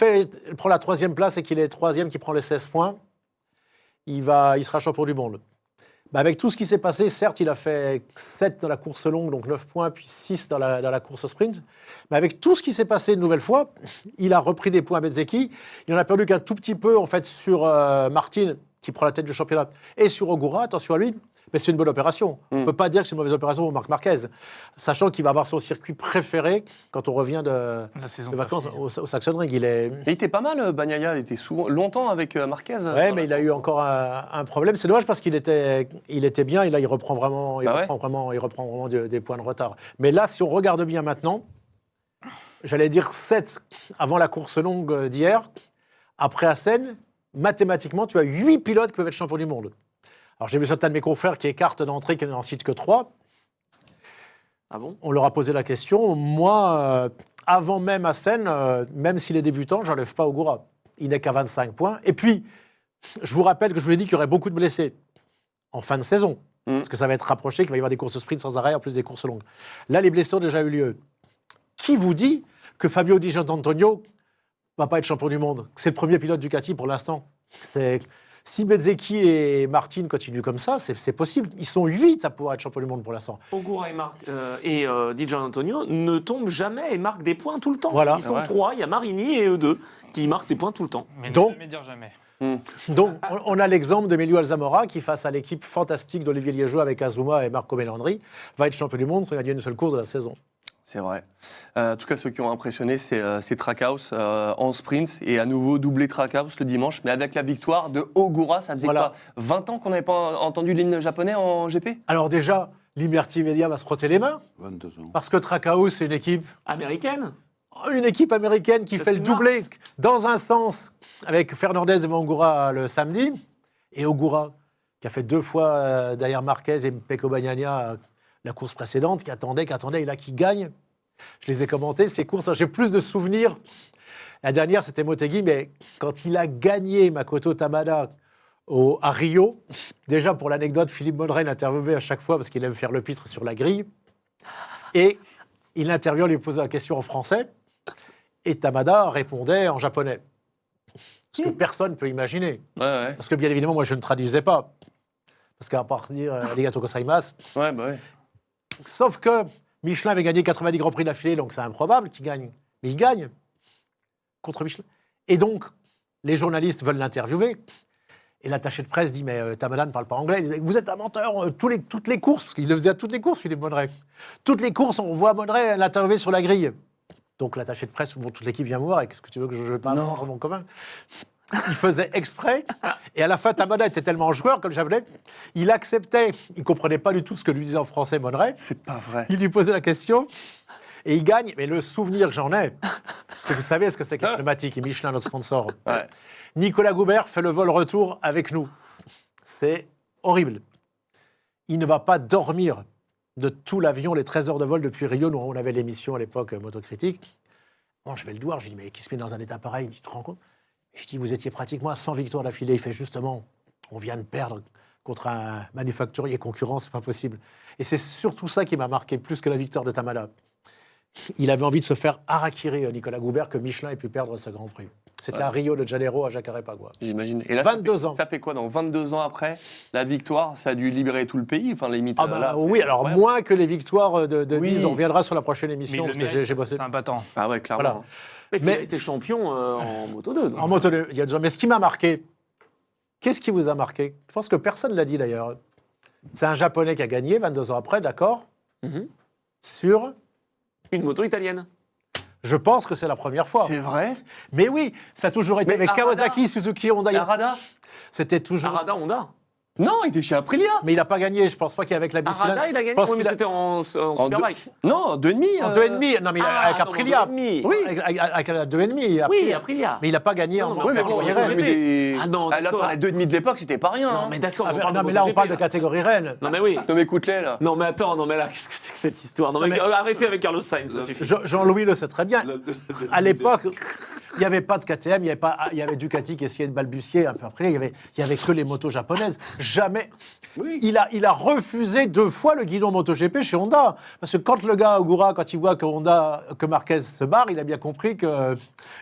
prend la 3e place et qu'il est 3e, qu'il prend les 16 points, il sera champion du monde. Avec tout ce qui s'est passé, certes, il a fait 7 dans la course longue, donc 9 points, puis 6 dans la course sprint. Mais avec tout ce qui s'est passé une nouvelle fois, il a repris des points à Bezzecchi. Il en a perdu qu'un tout petit peu, en fait, sur Martin, qui prend la tête du championnat, et sur Ogura, attention à lui. Mais c'est une bonne opération. On ne peut pas dire que c'est une mauvaise opération pour Marc Marquez, sachant qu'il va avoir son circuit préféré quand on revient de vacances au Sachsenring. Il était pas mal, Bagnaia. Il était longtemps avec Marquez. Oui, mais il a eu encore un problème. C'est dommage parce qu'il était bien. Et là, il reprend vraiment, des points de retard. Mais là, si on regarde bien maintenant, j'allais dire 7 avant la course longue d'hier. Après Assen, mathématiquement, tu as 8 pilotes qui peuvent être champions du monde. Alors, j'ai vu certains de mes confrères qui écartent d'entrée, qui n'en citent que 3. Ah bon ? On leur a posé la question. Moi, avant même Assen, même s'il est débutant, j'enlève pas Ogura. Il n'est qu'à 25 points. Et puis, je vous rappelle que je vous ai dit qu'il y aurait beaucoup de blessés en fin de saison. Parce que ça va être rapproché, qu'il va y avoir des courses sprint sans arrêt, en plus des courses longues. Là, les blessés ont déjà eu lieu. Qui vous dit que Fabio Di Gianantonio va pas être champion du monde? C'est le premier pilote Ducati pour l'instant. Si Bezzecchi et Martin continuent comme ça, c'est possible. Ils sont 8 à pouvoir être champion du monde pour l'instant. Ogura et Di Gianantonio ne tombent jamais et marquent des points tout le temps. Voilà. Ils sont 3, il y a Marini et eux 2 qui marquent des points tout le temps. Mais Donc- ne jamais dire jamais. Donc, on a l'exemple de Melio Alzamora qui, face à l'équipe fantastique d'Olivier Liégeois avec Azuma et Marco Melandri, va être champion du monde sans gagner une seule course de la saison. C'est vrai. En tout cas, ceux qui ont impressionné, c'est Trackhouse en sprint et à nouveau doublé Trackhouse le dimanche, mais avec la victoire de Ogura. Ça faisait Voilà. quoi 20 ans qu'on n'avait pas entendu l'hymne japonais en GP? Alors déjà, Liberty Media va se frotter les mains 22 ans. parce que Trackhouse, c'est une équipe américaine qui fait le Justin doublé Marks. dans un sens avec Fernandez devant Ogura le samedi et Ogura qui a fait 2 fois derrière Marquez et Pecco Bagnaia la course précédente, qui attendait et là qui gagne. Je les ai commentés, ces courses. J'ai plus de souvenirs. La dernière, c'était Motegi, mais quand il a gagné Makoto Tamada à Rio, déjà pour l'anecdote, Philippe Mondray l'interviewait à chaque fois parce qu'il aime faire le pitre sur la grille. Et il l'interviewe, lui posait la question en français. Et Tamada répondait en japonais. Ce que personne ne peut imaginer. Ouais. Parce que bien évidemment, moi, je ne traduisais pas. Parce qu'à part dire arigato gozaimasu. Ouais, bah ouais. Sauf que Michelin avait gagné 90 Grands Prix d'affilée, donc c'est improbable qu'il gagne. Mais il gagne contre Michelin. Et donc, les journalistes veulent l'interviewer. Et l'attaché de presse dit, mais Tamada ne parle pas anglais. Il dit, vous êtes un menteur, toutes les courses, parce qu'il le faisait à toutes les courses, Philippe Mondray. Toutes les courses, on voit Mondray l'interviewer sur la grille. Donc l'attaché de presse, toute l'équipe vient me voir, et qu'est-ce que tu veux que je ne vais pas avoir mon commun? Il faisait exprès, et à la fin, Tamada était tellement joueur, comme j'appelais, il acceptait, il ne comprenait pas du tout ce que lui disait en français Mondray. C'est pas vrai. Il lui posait la question, et il gagne. Mais le souvenir que j'en ai, parce que vous savez ce que c'est que les pneumatiques, et Michelin, notre sponsor. Ouais. Nicolas Goubert fait le vol-retour avec nous. C'est horrible. Il ne va pas dormir de tout l'avion, les 13 heures de vol depuis Rio. Nous, on avait l'émission à l'époque Motocritique. Bon, je vais le voir, je dis, mais qui se met dans un état pareil? Tu te rends compte? Et je dis, vous étiez pratiquement à 100 victoires d'affilée. Il fait justement, on vient de perdre contre un manufacturier concurrent, c'est pas possible. Et c'est surtout ça qui m'a marqué, plus que la victoire de Tamada. Il avait envie de se faire harakiri, Nicolas Goubert, que Michelin ait pu perdre ce Grand Prix. C'était à Rio de Janeiro, à Jacarepaguá. J'imagine. Et là, 22 ans. Ça fait quoi dans 22 ans après la victoire? Ça a dû libérer tout le pays. Enfin, limite. Ah bah, là, oui, alors incroyable. moins que les victoires de Oui. Nice. On reviendra sur la prochaine Mais émission, il parce le que mérite, j'ai bossé. c'est un battant. Ah ouais, clairement. Voilà. Et puis, Mais- il a été champion en Moto 2. donc. En moto 2, il y a 2 ans. Mais ce qui m'a marqué, qu'est-ce qui vous a marqué? Je pense que personne ne l'a dit d'ailleurs. C'est un Japonais qui a gagné 22 ans après, d'accord? Mhm. Sur. Une moto italienne. Je pense que c'est la première fois. C'est vrai. Mais oui, ça a toujours été Mais avec Arada- Kawasaki, Suzuki, Honda. Arada? C'était toujours. Arada Honda. Non, il était chez Aprilia. Mais il n'a pas gagné. Je pense pas qu'avec la bicylindre. Arada, il a Je gagné. pense Oui, mais qu'il a- c'était en En Superbike. Non, 2,5. En 2,5. Non, mais avec Aprilia. Oui, Oui. Avec la 2,5. oui, Aprilia. Mais il n'a pas gagné Non, en non, Oui, mais Attends, attends, attends, j'ai mis des. Ah non, là, d'accord. attends, la 2,5 de l'époque, c'était pas rien. Non, hein. mais d'accord. Ah, on parle non, de mais là, on MotoGP, parle de là. catégorie reine. Non, mais oui. Non, mais Coutelet, là. Non, mais attends, non, mais là, qu'est-ce que c'est que cette histoire? Non, mais, mais- arrêtez avec Carlos Sainz, ça suffit. Jean-Louis le sait très bien. À l'époque, il n'y avait pas de KTM, il y avait Ducati qui essayait de balbutier un peu après. Il y avait que les motos japonaises. Jamais. Oui. Il a refusé 2 fois le guidon MotoGP chez Honda. Parce que quand le gars, Ogura, quand il voit que Marquez se barre, il a bien compris que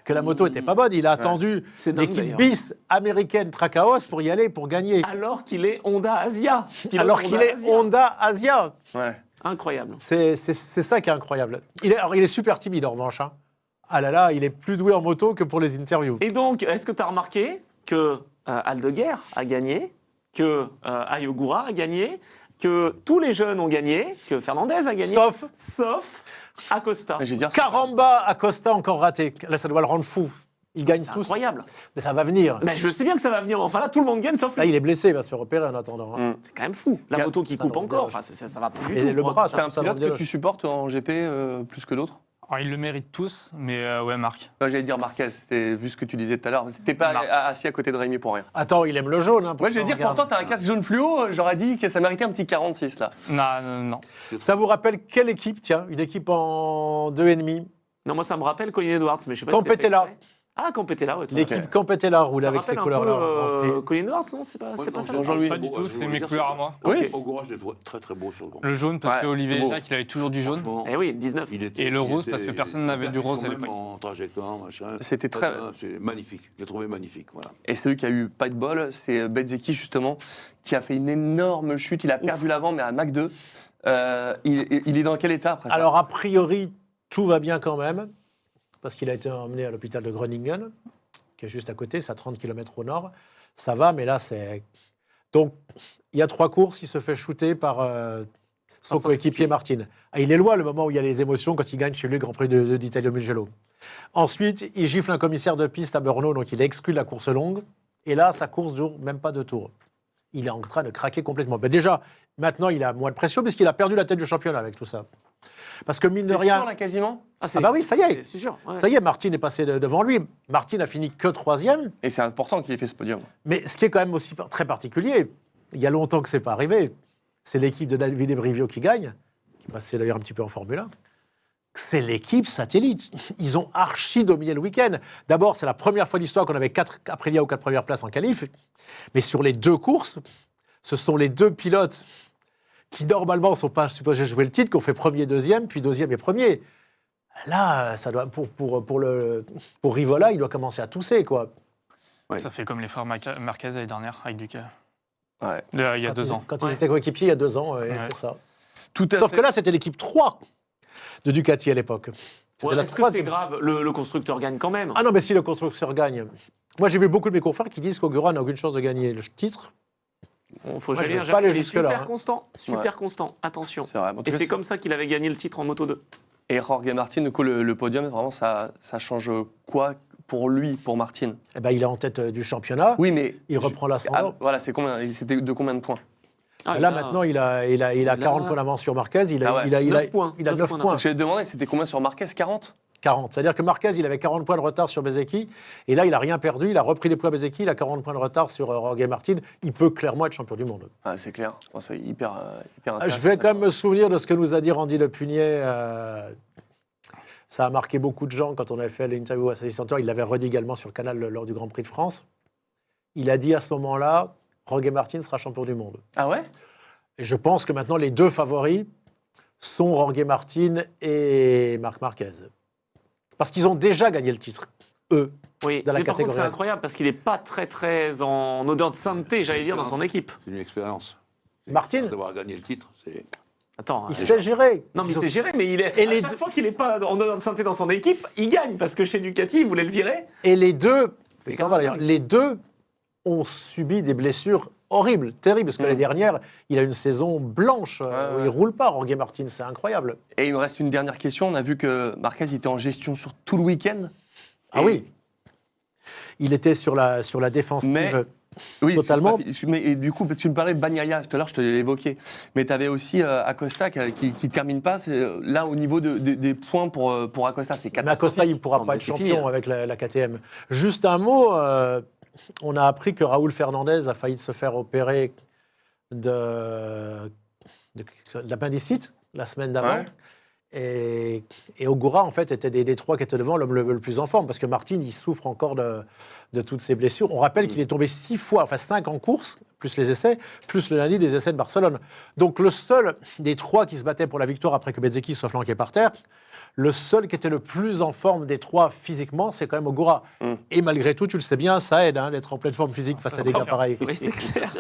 la moto était pas bonne. Il a attendu C'est dingue, l'équipe d'ailleurs. bis américaine Trackhouse pour y aller, pour gagner. Alors qu'il est Honda Asia. Alors qu'il est Honda Asia. Ouais. Incroyable. C'est ça qui est incroyable. Il est super timide en revanche. Hein. Ah là là, il est plus doué en moto que pour les interviews. Et donc, est-ce que tu as remarqué que Aldeguer a gagné, que Ayogura a gagné, que tous les jeunes ont gagné, que Fernandez a gagné, sauf Acosta. Je vais dire, Caramba, Acosta encore raté. Là, ça doit le rendre fou. Ils gagnent C'est tous. incroyable. Mais ça va venir. Mais je sais bien que ça va venir. Enfin là, tout le monde gagne sauf Là, lui. il est blessé, il va se faire opérer en attendant. hein. C'est quand même fou. La Ga- moto qui ça coupe n'en encore. dérange. Enfin, ça va plus du Et tout. le pour bras, un- c'est un ça pilote m'en que déloge. tu supportes en GP plus que d'autres? Alors, ils le méritent tous, mais ouais, Marc. J'allais dire Marquez, c'était vu ce que tu disais tout à l'heure. T'es pas Marc. assis à côté de Rémi pour rien. Attends, il aime le jaune. Hein, Ouais, j'allais dire, regarde. pourtant, t'as un casque jaune fluo, j'aurais dit que ça méritait un petit 46 là. Non, non, non. Ça vous rappelle quelle équipe, tiens? Une équipe en 2,5 Non, moi, ça me rappelle Colin Edwards, mais je sais pas si c'est fait Campetella. exprès. Ah, Campetella, ouais. L'équipe Campetella roule Ça avec ces rappelle un couleurs-là. peu Colin Edwards, non? C'était pas ça? Jean-Louis. Pas du tout, c'est mes couleurs à moi. Oui. Ogura, je l'ai trouvé très très beau sur le banc. Le jaune, parce Ouais, que Olivier c'est beau. Jacques, il avait toujours du jaune. Franchement, Eh oui, 19. Et le rose, parce que personne n'avait du rose à même l'époque. en trajectoire, machin. C'était très- C'est magnifique. Je l'ai trouvé magnifique. Voilà. Et celui qui a eu pas de bol, c'est Bezzecchi, justement, qui a fait une énorme chute. Il a perdu l'avant, mais à Mach 2. Il est dans quel état après ça? Alors, a priori, tout va bien quand même, parce qu'il a été emmené à l'hôpital de Groningen, qui est juste à côté, c'est à 30 km au nord. Ça va, mais là, c'est... Donc, il y a 3 courses, il se fait shooter par son coéquipier Martin. Ah, il est loin le moment où il y a les émotions quand il gagne chez lui le Grand Prix d'Italia Mugello. Ensuite, il gifle un commissaire de piste à Brno, donc il exclut la course longue. Et là, sa course dure même pas 2 tours. Il est en train de craquer complètement. Ben déjà, maintenant, il a moins de pression puisqu'il a perdu la tête du championnat avec tout ça. Parce que mine de C'est rien... sûr, là, quasiment. Ah bah oui, ça y est. C'est sûr. Ouais. Ça y est, Martin est passé devant lui. Martin a fini que 3e. Et c'est important qu'il ait fait ce podium. Mais ce qui est quand même aussi très particulier, il y a longtemps que c'est pas arrivé, c'est l'équipe de Davide Brivio qui gagne, qui passait d'ailleurs un petit peu en Formule 1. C'est l'équipe satellite. Ils ont archi dominé le week-end. D'abord, c'est la première fois de l'histoire qu'on avait 4 Aprilia aux 4 premières places en qualif. Mais sur les 2 courses, ce sont les 2 pilotes qui normalement ne sont pas supposés jouer le titre, qui ont fait premier, deuxième, puis deuxième et premier. Là, ça doit, pour Rivola, il doit commencer à tousser, quoi. Ouais. Ça fait comme les frères Marquez l'année dernière avec Ducati. Ouais. Il y a 2 ans. Quand ils étaient coéquipiers il y a 2 ans, Ouais. c'est ça. Tout à Sauf fait. que là, c'était l'équipe 3 de Ducati à l'époque. C'était Ouais, la est-ce que c'est 3e. grave? Le constructeur gagne quand même. Ah non, mais si le constructeur gagne. Moi, j'ai vu beaucoup de mes confrères qui disent qu'Ogura n'a aucune chance de gagner le titre. Bon, faut Moi, je jamais vais dire pas aller il est jusque-là, super hein. constant. Super Ouais. constant. Attention. C'est vrai. En tout Et cas, c'est comme ça qu'il avait gagné le titre en Moto 2. Et Jorge Martin, du coup, le podium, vraiment, ça change quoi pour lui, pour Martin? Eh ben, il est en tête du championnat. Oui, mais... Il reprend l'ascendant. Voilà, c'est combien? C'était de combien de points? Ah, Là, il a- maintenant, il a il a 40 points d'avance sur Marquez. Il a, Ah ouais. il a 9 points. Il a 9 9 points points. C'est ce que j'ai demandé, c'était combien sur Marquez? 40? 40. C'est-à-dire que Marquez, il avait 40 points de retard sur Bezzecchi. Et là, il n'a rien perdu. Il a repris les points à Bezzecchi. Il a 40 points de retard sur Jorge Martin. Il peut clairement être champion du monde. Ah, c'est clair. Enfin, c'est hyper Je intéressant. vais quand même me souvenir de ce que nous a dit Randy Le Punier. Ça a marqué beaucoup de gens quand on avait fait l'interview à Assassin Center. Il l'avait redit également sur Canal lors du Grand Prix de France. Il a dit à ce moment-là, Jorge Martin sera champion du monde. Ah ouais? Et je pense que maintenant, les 2 favoris sont Jorge Martin et Marc Marquez. Parce qu'ils ont déjà gagné le titre, eux. Oui, dans la mais par contre, catégorie. c'est incroyable parce qu'il n'est pas très en odeur de sainteté, j'allais dire, dans son équipe. C'est une expérience. Martin, D'avoir gagné le titre, c'est. Attends. il sait gérer. Non, mais Ils ont- c'est géré, mais il est. Et à les chaque deux- fois qu'il n'est pas en odeur de sainteté dans son équipe, il gagne parce que chez Ducati, il voulait le virer. Et les deux, C'est ça quand va, même d'ailleurs, dingue. les deux ont subi des blessures horribles, terribles, parce que l'année dernière, il a une saison blanche, où ouais. il roule pas, Jorge Martin, c'est incroyable. Et il me reste une dernière question. On a vu que Marquez était en gestion sur tout le week-end. Ah Et- oui. Il était sur la défensive. Mais- Oui, Totalement. Mais et du coup, parce que tu me parlais de Bagnaia, tout à l'heure, je te l'ai évoqué. Mais tu avais aussi Acosta qui termine pas. Là, au niveau des points pour Acosta, c'est Mais catastrophique. Acosta, il ne pourra Non, pas mais être c'est champion fini, hein. avec la KTM. Juste un mot, on a appris que Raúl Fernandez a failli se faire opérer de l'appendicite la semaine d'avant. Ouais. Et Ogura, en fait, était des 3 qui étaient devant l'homme le plus en forme, parce que Martin, il souffre encore de toutes ses blessures. On rappelle qu'il est tombé 6 fois, enfin 5 en course, plus les essais, plus le lundi des essais de Barcelone. Donc le seul des 3 qui se battait pour la victoire après que Bezzecchi soit flanqué par terre, le seul qui était le plus en forme des 3 physiquement, c'est quand même Ogura. Mm. Et malgré tout, tu le sais bien, ça aide d'être en pleine forme physique face à des gars pareils. Oui, c'est clair.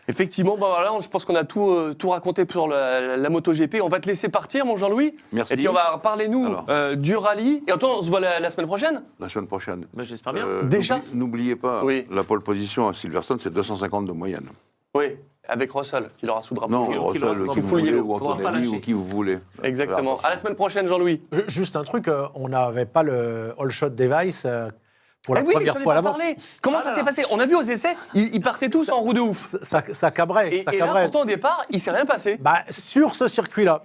Effectivement, bah voilà, je pense qu'on a tout raconté pour la MotoGP. On va te laisser partir, mon Jean-Louis. Merci. Et puis on va parler, nous, Alors. du rallye. Et attends, on se voit la semaine prochaine. La semaine prochaine. Bah, j'espère bien. Déjà N'oubliez pas, Oui. la pole position à Silverstone, c'est 250 de moyenne. Oui, avec Russell, qui l'aura sous drapeau. Non, Qui- Russell, qui qui vous Full voulez, yellow. ou Faudra pas Antonelli, lâcher. ou qui vous voulez. Exactement. À la semaine prochaine, Jean-Louis. Juste un truc, on n'avait pas le all shot device pour la Eh oui, première je fois à t'en ai pas l'avant. parlé. Comment ça Voilà. s'est passé? On a vu aux essais, ils partaient tous en roue de ouf. Ça cabrait, Et ça là, cabrait. pourtant, au départ, il s'est rien passé. Sur ce circuit-là.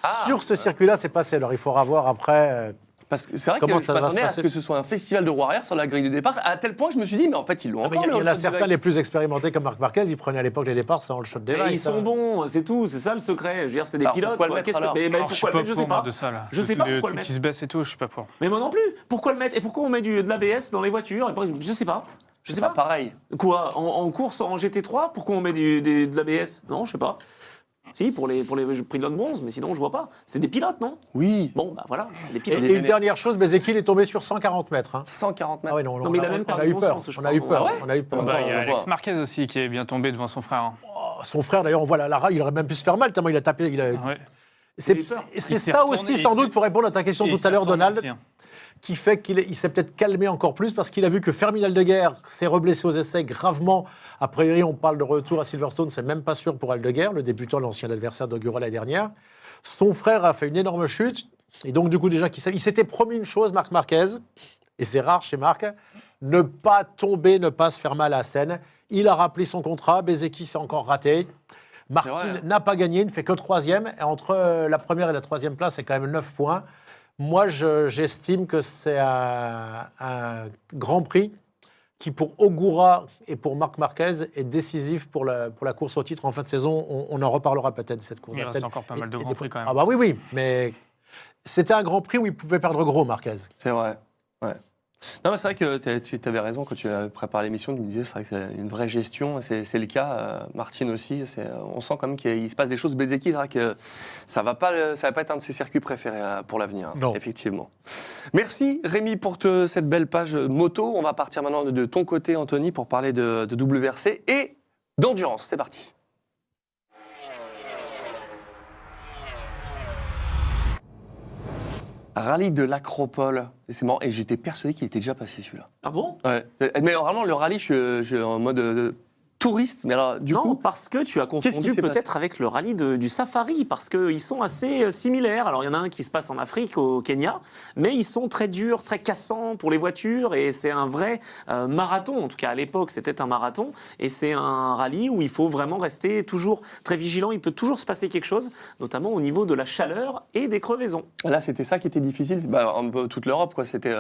Ah. Sur ce circuit-là, c'est passé. Alors, il faudra voir après Parce que c'est vrai Comment que je ça va m'attendais se à ce passer que ce soit un festival de roues arrière sur la grille de départ, à tel point que je me suis dit, mais en fait, ils l'ont Ah, mais encore. il y en le a Hot Shot certains Device. les plus expérimentés comme Marc Marquez, ils prenaient à l'époque les départs sans le shot device. Mais ils sont bons, c'est tout, c'est ça le secret. Je veux dire, c'est des Alors, pilotes. pourquoi le quoi. mettre, Qu'est-ce que- alors mais Alors, pourquoi le mettre, je sais pour moi pas. de ça, là. Je sais pas Les pourquoi le trucs mettre. qui se baissent et tout, je suis pas pour. Mais moi non plus. Pourquoi le mettre? Et pourquoi on met de l'ABS dans les voitures? Je sais pas. Je sais C'est pas pas. pareil. Quoi, en course, en GT3, pourquoi on met de l'ABS? Non, je sais pas. Si, pour les prix de l'homme bronze, mais sinon, je vois pas. C'était des pilotes, non? Oui. Bon, bah voilà, c'est des Et, pilotes. et une dernière chose, Bezeki est tombé sur 140 mètres. Hein. 140 mètres. Ah ouais, non, Non, mais il a même on perdu eu peur. conscience, je On crois. a eu peur. Ah ouais On a eu peur. Bah, il y a on Alex voit. Marquez aussi qui est bien tombé devant son frère. hein. Son frère, d'ailleurs, on voit la rage, il aurait même pu se faire mal tellement il a tapé. Ouais. C'est Il a eu peur. Il c'est s'est ça retourné, aussi, il sans s'est- doute, pour répondre à ta question Et il tout à l'heure, s'est retourné Donald, aussi, hein. qui fait qu'il s'est peut-être calmé encore plus parce qu'il a vu que Fermin Aldeguer s'est reblessé aux essais gravement. A priori, on parle de retour à Silverstone, c'est même pas sûr pour Aldeguer, le débutant, l'ancien adversaire d'Ogura la dernière. Son frère a fait une énorme chute, et donc du coup déjà, il s'était promis une chose, Marc Marquez, et c'est rare chez Marc, ne pas tomber, ne pas se faire mal à la scène. Il a rappelé son contrat, Bezeki s'est encore raté. Martin C'est vrai. n'a pas gagné, il ne fait que troisième, et entre la première et la troisième place, c'est quand même 9 points. Moi, j'estime que c'est un Grand Prix qui, pour Ogura et pour Marc Marquez, est décisif pour la course au titre en fin de saison. On en reparlera peut-être de cette course. Il à reste sept. encore pas mal de Et Grands Prix quand même. Ah bah oui, mais c'était un Grand Prix où il pouvait perdre gros, Marquez. C'est vrai. Ouais. Non, mais c'est vrai que tu avais raison quand tu as préparé l'émission. Tu me disais, c'est vrai que c'est une vraie gestion. C'est le cas. Martine aussi. On sent quand même qu'il se passe des choses. Bezeki, c'est vrai que ça va pas être un de ses circuits préférés pour l'avenir. Hein, Non. effectivement. Merci Rémi pour cette belle page moto. On va partir maintenant de ton côté, Anthony, pour parler de WRC et d'endurance. C'est parti. Rallye de l'Acropole. Et c'est marrant. Et j'étais persuadé qu'il était déjà passé celui-là. Ah bon? Ouais. Mais vraiment, le rallye, je suis en mode touriste. Mais alors, du Non, coup, parce que tu as qu'est-ce qui confondu s'est peut-être avec le rallye du Safari, parce qu'ils sont assez similaires. Alors, il y en a un qui se passe en Afrique, au Kenya, mais ils sont très durs, très cassants pour les voitures, et c'est un vrai marathon. En tout cas, à l'époque, c'était un marathon, et c'est un rallye où il faut vraiment rester toujours très vigilant. Il peut toujours se passer quelque chose, notamment au niveau de la chaleur et des crevaisons. là, c'était ça qui était difficile. Bah, un peu toute l'Europe, quoi. C'était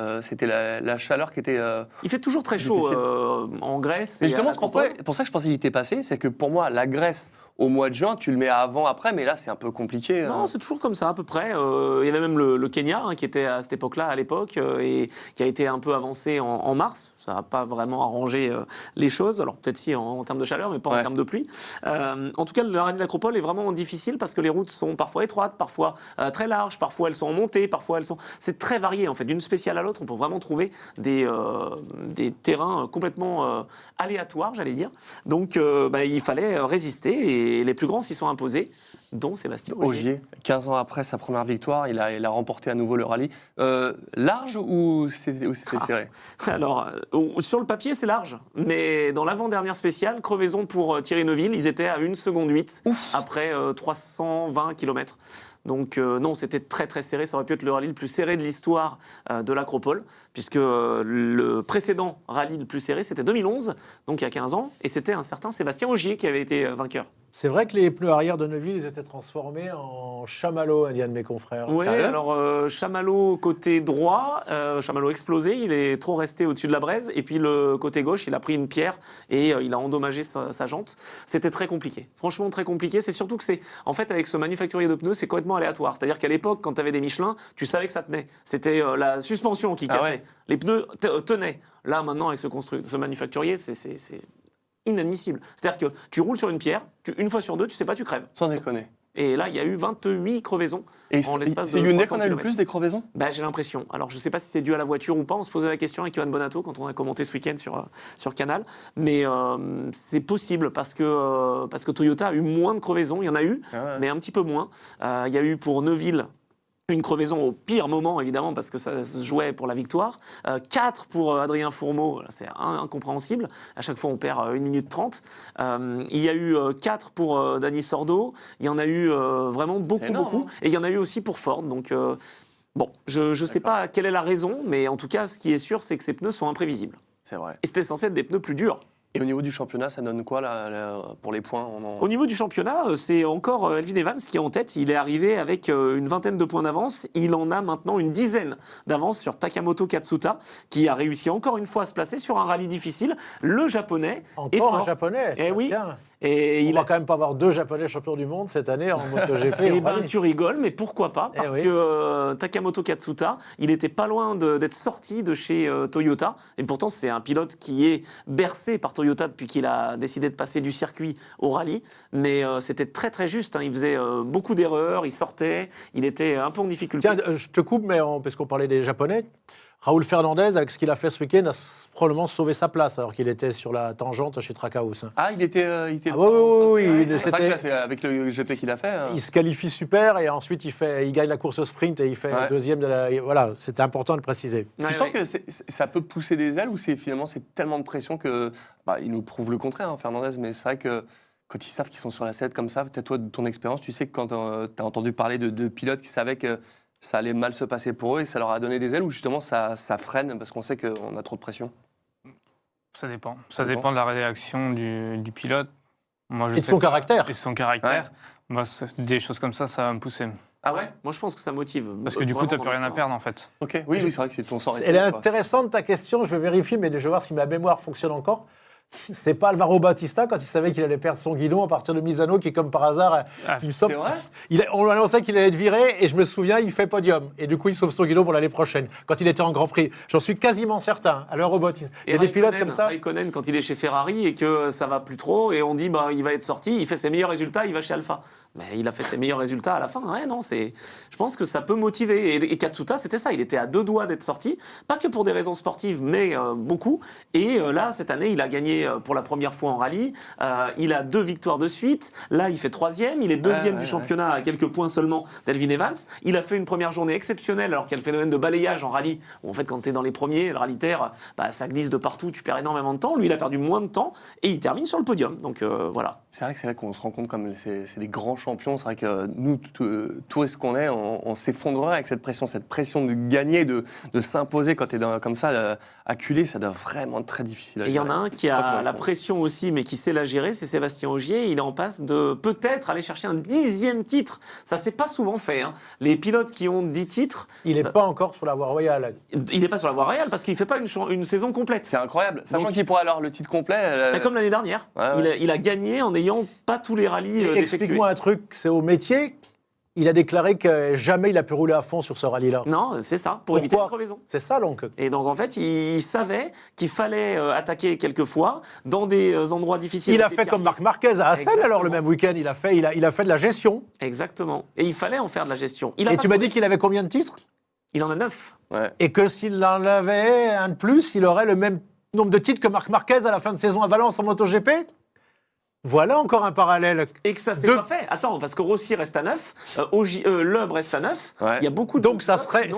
la chaleur qui était. Il fait toujours très chaud Difficile. en Grèce. Mais et justement, à c'est pour ça que je pensais qu'il était passé. C'est que pour moi, la Grèce, au mois de juin, tu le mets avant, après, mais là, c'est un peu compliqué. Non, c'est toujours comme ça, à peu près. Il y avait même le Kenya, hein, qui était à cette époque-là, à l'époque, et qui a été un peu avancé en mars. Ça n'a pas vraiment arrangé les choses. Alors, peut-être si en termes de chaleur, mais pas en Ouais. termes de pluie. En tout cas, le rallye de l'Acropole est vraiment difficile parce que les routes sont parfois étroites, parfois très larges, parfois elles sont en montée, parfois elles sont. C'est très varié, en fait. D'une spéciale à l'autre, on peut vraiment trouver des terrains complètement aléatoires, j'allais dire. Donc, il fallait résister et les plus grands s'y sont imposés, dont Sébastien Ogier. Ogier, 15 ans après sa première victoire, il a remporté à nouveau le rallye. Large ou c'était serré? Alors, sur le papier, c'est large, mais dans l'avant-dernière spéciale, crevaison pour Thierry Neuville, ils étaient à 1 seconde 8 après 320 km. Donc non, c'était très très serré, ça aurait pu être le rallye le plus serré de l'histoire de l'Acropole, puisque le précédent rallye le plus serré, c'était 2011, donc il y a 15 ans, et c'était un certain Sébastien Ogier qui avait été vainqueur. C'est vrai que les pneus arrière de Neuville, ils étaient transformés en chamallow, un de mes confrères. Oui, Sérieux alors Chamallow côté droit, Chamallow explosé, il est trop resté au-dessus de la braise, et puis le côté gauche, il a pris une pierre et il a endommagé sa jante. C'était très compliqué, franchement très compliqué. C'est surtout que en fait, avec ce manufacturier de pneus, c'est complètement aléatoire. C'est-à-dire qu'à l'époque, quand tu avais des Michelin, tu savais que ça tenait. C'était la suspension qui cassait. ouais. Les pneus tenaient. Là, maintenant, avec ce manufacturier, c'est inadmissible. C'est-à-dire que tu roules sur une pierre, une fois sur deux, tu sais pas, tu crèves. Sans déconner. Et là, il y a eu 28 crevaisons Et en l'espace c'est de Hyundai 300 qu'on a eu le kilomètres. plus des crevaisons? Bah, j'ai l'impression. Alors, je ne sais pas si c'est dû à la voiture ou pas. On se posait la question avec Johan Bonato quand on a commenté ce week-end sur Canal. Mais c'est possible parce que Toyota a eu moins de crevaisons. Il y en a eu, mais un petit peu moins. Il y a eu pour Neuville une crevaison au pire moment, évidemment, parce que ça se jouait pour la victoire. 4 pour Adrien Fourmeau, c'est incompréhensible. À chaque fois, on perd 1 minute 30. Il y a eu 4 pour Dani Sordo. Il y en a eu vraiment beaucoup, énorme, beaucoup. hein. Et il y en a eu aussi pour Ford. Donc, bon, je ne sais pas quelle est la raison, mais en tout cas, ce qui est sûr, c'est que ces pneus sont imprévisibles. C'est vrai. Et c'était censé être des pneus plus durs. Et au niveau du championnat, ça donne quoi là, pour les points Au niveau du championnat, c'est encore Elfyn Evans qui est en tête. Il est arrivé avec une vingtaine de points d'avance. Il en a maintenant une dizaine d'avance sur Takamoto Katsuta, qui a réussi encore une fois à se placer sur un rallye difficile. Le japonais est fort. Encore un japonais. Eh oui. Tiens. Et On va quand même pas avoir 2 japonais champions du monde cette année en MotoGP. Eh ben, tu rigoles, mais pourquoi pas? Parce que Takamoto Katsuta, il était pas loin d'être sorti de chez Toyota. Et pourtant, c'est un pilote qui est bercé par Toyota depuis qu'il a décidé de passer du circuit au rallye. Mais c'était très très juste. Il faisait beaucoup d'erreurs, il sortait, il était un peu en difficulté. Tiens, je te coupe, mais parce qu'on parlait des japonais. Raoul Fernandez, avec ce qu'il a fait ce week-end, a probablement sauvé sa place, alors qu'il était sur la tangente chez Trackhouse. Ah, il était oui. C'est vrai que là, c'est avec le GP qu'il a fait. Il se qualifie super et ensuite il gagne la course au sprint et il fait deuxième de la. Voilà, c'était important de le préciser. Tu sens que ça peut pousser des ailes ou finalement c'est tellement de pression que il nous prouve le contraire, Fernandez, mais c'est vrai que quand ils savent qu'ils sont sur la sellette comme ça, peut-être toi de ton expérience, tu sais que quand tu as entendu parler de pilotes qui savaient que ça allait mal se passer pour eux et ça leur a donné des ailes ou justement ça freine parce qu'on sait qu'on a trop de pression? Ça dépend. Ça dépend de la réaction du pilote. Moi, Et de son caractère. Et son caractère. Moi, des choses comme ça va me pousser. Ah ouais? Moi, je pense que ça motive. Parce que du coup, tu n'as plus rien à perdre, en fait. Ok, oui, c'est vrai que c'est ton sang. Elle est intéressante ta question, je vais vérifier, mais je vais voir si ma mémoire fonctionne encore. C'est pas Alvaro Bautista, quand il savait qu'il allait perdre son guidon à partir de Misano, qui, comme par hasard, c'est vrai? On lui annonçait qu'il allait être viré, et je me souviens, il fait podium. Et du coup, il sauve son guidon pour l'année prochaine, quand il était en Grand Prix. J'en suis quasiment certain, Alvaro Bautista. Il y a des pilotes comme ça. Raikkonen, quand il est chez Ferrari et que ça va plus trop, et on dit il va être sorti, il fait ses meilleurs résultats, il va chez Alpha. Mais il a fait ses meilleurs résultats à la fin. Ouais, non, je pense que ça peut motiver. Et Katsuta, c'était ça. Il était à 2 doigts d'être sorti. Pas que pour des raisons sportives, mais beaucoup. Et là, cette année, il a gagné pour la première fois en rallye. Il a 2 victoires de suite. Là, il fait 3e. Il est 2e du championnat à quelques points seulement d'Elfyn Evans. Il a fait une première journée exceptionnelle, alors qu'il y a le phénomène de balayage en rallye. Où en fait, quand tu es dans les premiers, le rallye terre, ça glisse de partout. Tu perds énormément de temps. Lui, il a perdu moins de temps. Et il termine sur le podium. Donc voilà. C'est vrai que c'est là qu'on se rend compte comme c'est des grands champions. C'est vrai que nous, touristes qu'on est, on s'effondrerait avec cette pression de gagner, de s'imposer quand tu es comme ça, acculé, ça doit vraiment être très difficile à gérer. Et il y en a un qui a la pression aussi, mais qui sait la gérer, c'est Sébastien Ogier. Il est en passe de peut-être aller chercher un 10e titre. Ça, c'est pas souvent fait. Les pilotes qui ont 10 titres... Il n'est pas encore sur la voie royale. Il n'est pas sur la voie royale parce qu'il ne fait pas une saison complète. C'est incroyable. Sachant qu'il pourrait avoir le titre complet... Comme l'année dernière. Il a gagné en n'ayant pas tous les rallyes effectués. Explique-moi un truc, c'est au métier. Il a déclaré que jamais il a pu rouler à fond sur ce rallye-là. Non, c'est ça, pour éviter la crevaison. C'est ça, donc. Et donc, en fait, il savait qu'il fallait attaquer quelques fois dans des endroits difficiles. Il a fait comme Marc Marquez à Assen, alors, le même week-end. Il a fait de la gestion. Exactement. Et il fallait en faire de la gestion. Et tu m'as dit qu'il avait combien de titres? Il en a 9. Ouais. Et que s'il en avait un de plus, il aurait le même nombre de titres que Marc Marquez à la fin de saison à Valence en MotoGP? Voilà encore un parallèle. Et que ça s'est pas fait. Attends, parce que Rossi reste à 9, Loeb reste à 9. Ouais. Il y a beaucoup de... Donc ça serait...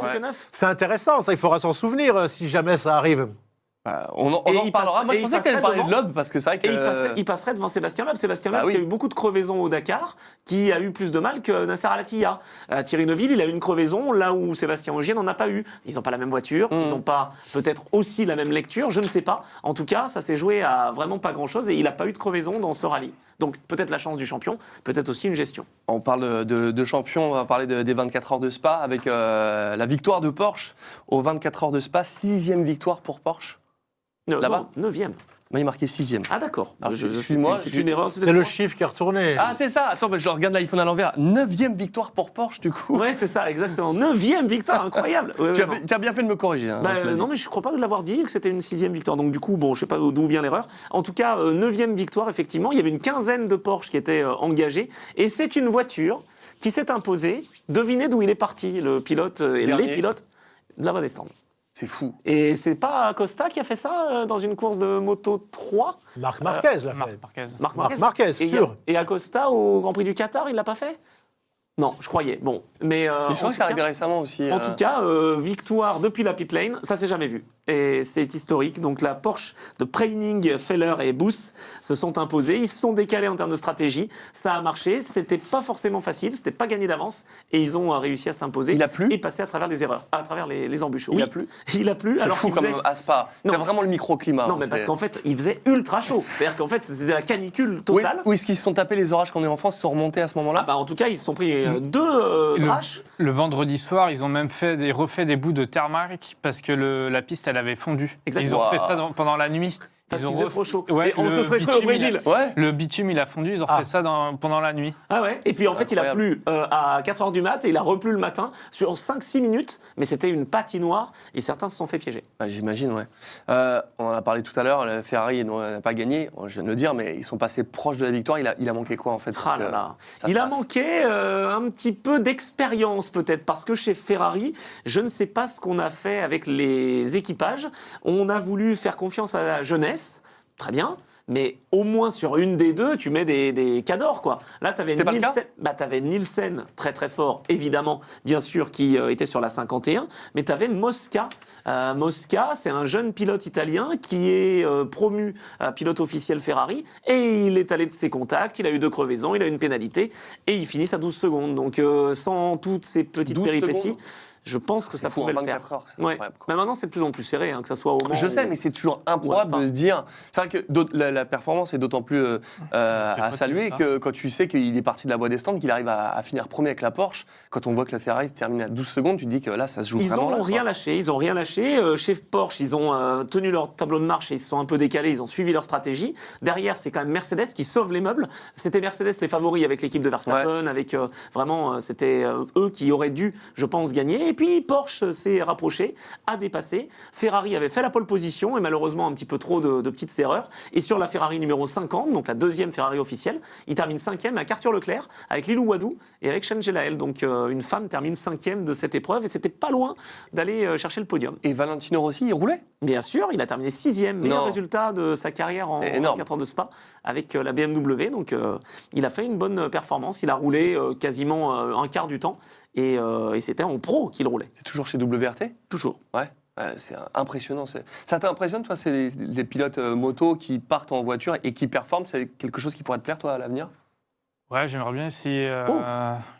C'est intéressant, ça, il faudra s'en souvenir si jamais ça arrive. On en parlera. Moi, je pensais que tu allais parler de Loeb, parce que c'est vrai que... il passerait devant Sébastien Loeb. Sébastien Loeb qui a eu beaucoup de crevaisons au Dakar, qui a eu plus de mal que Nasser Al-Attiyah. Thierry Neuville, il a eu une crevaison, là où Sébastien Ogier n'en a pas eu. Ils n'ont pas la même voiture, ils n'ont pas peut-être aussi la même lecture, je ne sais pas. En tout cas, ça s'est joué à vraiment pas grand-chose et il n'a pas eu de crevaison dans ce rallye. Donc peut-être la chance du champion, peut-être aussi une gestion. On parle de champion, on va parler des 24 heures de Spa, avec la victoire de Porsche aux 24 heures de Spa, 6e victoire pour Porsche. Là-bas 9e. Moi, il marquait 6e. Ah d'accord. Excuse-moi. C'est une erreur. C'est le chiffre qui est retourné. Ah, c'est ça. Attends, je regarde l'iPhone à l'envers. 9e victoire pour Porsche, du coup. Ouais, c'est ça, exactement. 9e victoire, incroyable. Ouais, tu as bien fait de me corriger. Non, mais je ne crois pas de l'avoir dit, que c'était une 6e victoire. Donc du coup, bon, je ne sais pas d'où vient l'erreur. En tout cas, 9e victoire, effectivement. Il y avait une quinzaine de Porsche qui étaient engagés. Et c'est une voiture qui s'est imposée. Devinez d'où il est parti, le pilote et les pilotes de la Van Estland. C'est fou. Et c'est pas Costa qui a fait ça dans une course de Moto 3? Marc Marquez l'a fait. Marc Marquez, sûr. Et Acosta au Grand Prix du Qatar, il l'a pas fait? Non, je croyais. Bon, mais c'est vrai que ça arrivait récemment aussi. En tout cas, victoire depuis la pit lane, ça s'est jamais vu. et c'est historique. Donc la Porsche de Preining, Feller et Booth se sont imposés. Ils se sont décalés en termes de stratégie. Ça a marché. C'était pas forcément facile. C'était pas gagné d'avance. Et ils ont réussi à s'imposer. Il a plu et passer à travers les erreurs, à travers les embûches. Il a plu. Il a plu. C'est fou qu'il comme à Spa. C'est Non. vraiment le microclimat. Non, mais parce qu'en fait, il faisait ultra chaud. C'est-à-dire qu'en fait, c'était la canicule totale. Où est-ce qu'ils se sont tapés les orages quand on est en France, ils sont remontés à ce moment-là? Ah bah, en tout cas, ils se sont pris deux draches. Le vendredi soir, ils ont même refait des bouts de tarmac parce que la piste, elle avait fondu. Exactement. Ils ont fait ça pendant la nuit. Parce Ils ont qu'il faisait trop chaud. Ouais, Et on se serait cru au bitume, Brésil. Ouais. Le bitume, il a fondu, ils ont fait ça pendant la nuit. Ah ouais. Et puis C'est en fait, il a plu à 4h du mat et il a replu le matin sur 5-6 minutes. Mais c'était une patinoire et certains se sont fait piéger. Bah, j'imagine, ouais. On en a parlé tout à l'heure, la Ferrari n'a pas gagné, je viens de le dire, mais ils sont passés proches de la victoire. Il a manqué quoi en fait? Ah là là. Il a manqué un petit peu d'expérience peut-être parce que chez Ferrari, je ne sais pas ce qu'on a fait avec les équipages. On a voulu faire confiance à la jeunesse. Très bien, mais au moins sur une des deux, tu mets des cadors, quoi. Là, tu avais Nielsen, très très fort, évidemment, bien sûr, qui était sur la 51, mais tu avais Mosca. Mosca, c'est un jeune pilote italien qui est promu pilote officiel Ferrari, et il est allé de ses contacts, il a eu 2 crevaisons, il a eu une pénalité, et il finit à 12 secondes. Donc, sans toutes ces petites péripéties... Secondes. Je pense que ça pouvait le faire. 24 heures, c'est Ouais. incroyable, quoi. Mais maintenant, c'est de plus en plus serré, que ça soit au Mans. Je sais, mais c'est toujours improbable de se dire. C'est vrai que la performance est d'autant plus à saluer que quand tu sais qu'il est parti de la voie des stands, qu'il arrive à finir premier avec la Porsche. Quand on voit que la Ferrari termine à 12 secondes, tu te dis que là, ça se joue vraiment. Ils n'ont rien lâché. Chez Porsche, ils ont tenu leur tableau de marche et ils se sont un peu décalés. Ils ont suivi leur stratégie. Derrière, c'est quand même Mercedes qui sauve les meubles. C'était Mercedes les favoris avec l'équipe de Verstappen, avec vraiment, c'était eux qui auraient dû, je pense, gagner. Et puis Porsche s'est rapproché, a dépassé. Ferrari avait fait la pole position et malheureusement un petit peu trop de petites erreurs. Et sur la Ferrari numéro 50, donc la deuxième Ferrari officielle, il termine 5e avec Arthur Leclerc, avec Lilou Wadou et avec Shen Gelael. Donc une femme termine 5e de cette épreuve et c'était pas loin d'aller chercher le podium. Et Valentino Rossi, il roulait? Bien sûr, il a terminé 6e, meilleur résultat de sa carrière en 24 heures de Spa avec la BMW. Donc il a fait une bonne performance. Il a roulé quasiment un quart du temps et c'était en pro qu'il roulait. C'est toujours chez WRT? Toujours. Ouais. C'est impressionnant. Ça t'impressionne, toi, c'est les pilotes moto qui partent en voiture et qui performent? C'est quelque chose qui pourrait te plaire, toi, à l'avenir? Ouais, j'aimerais bien essayer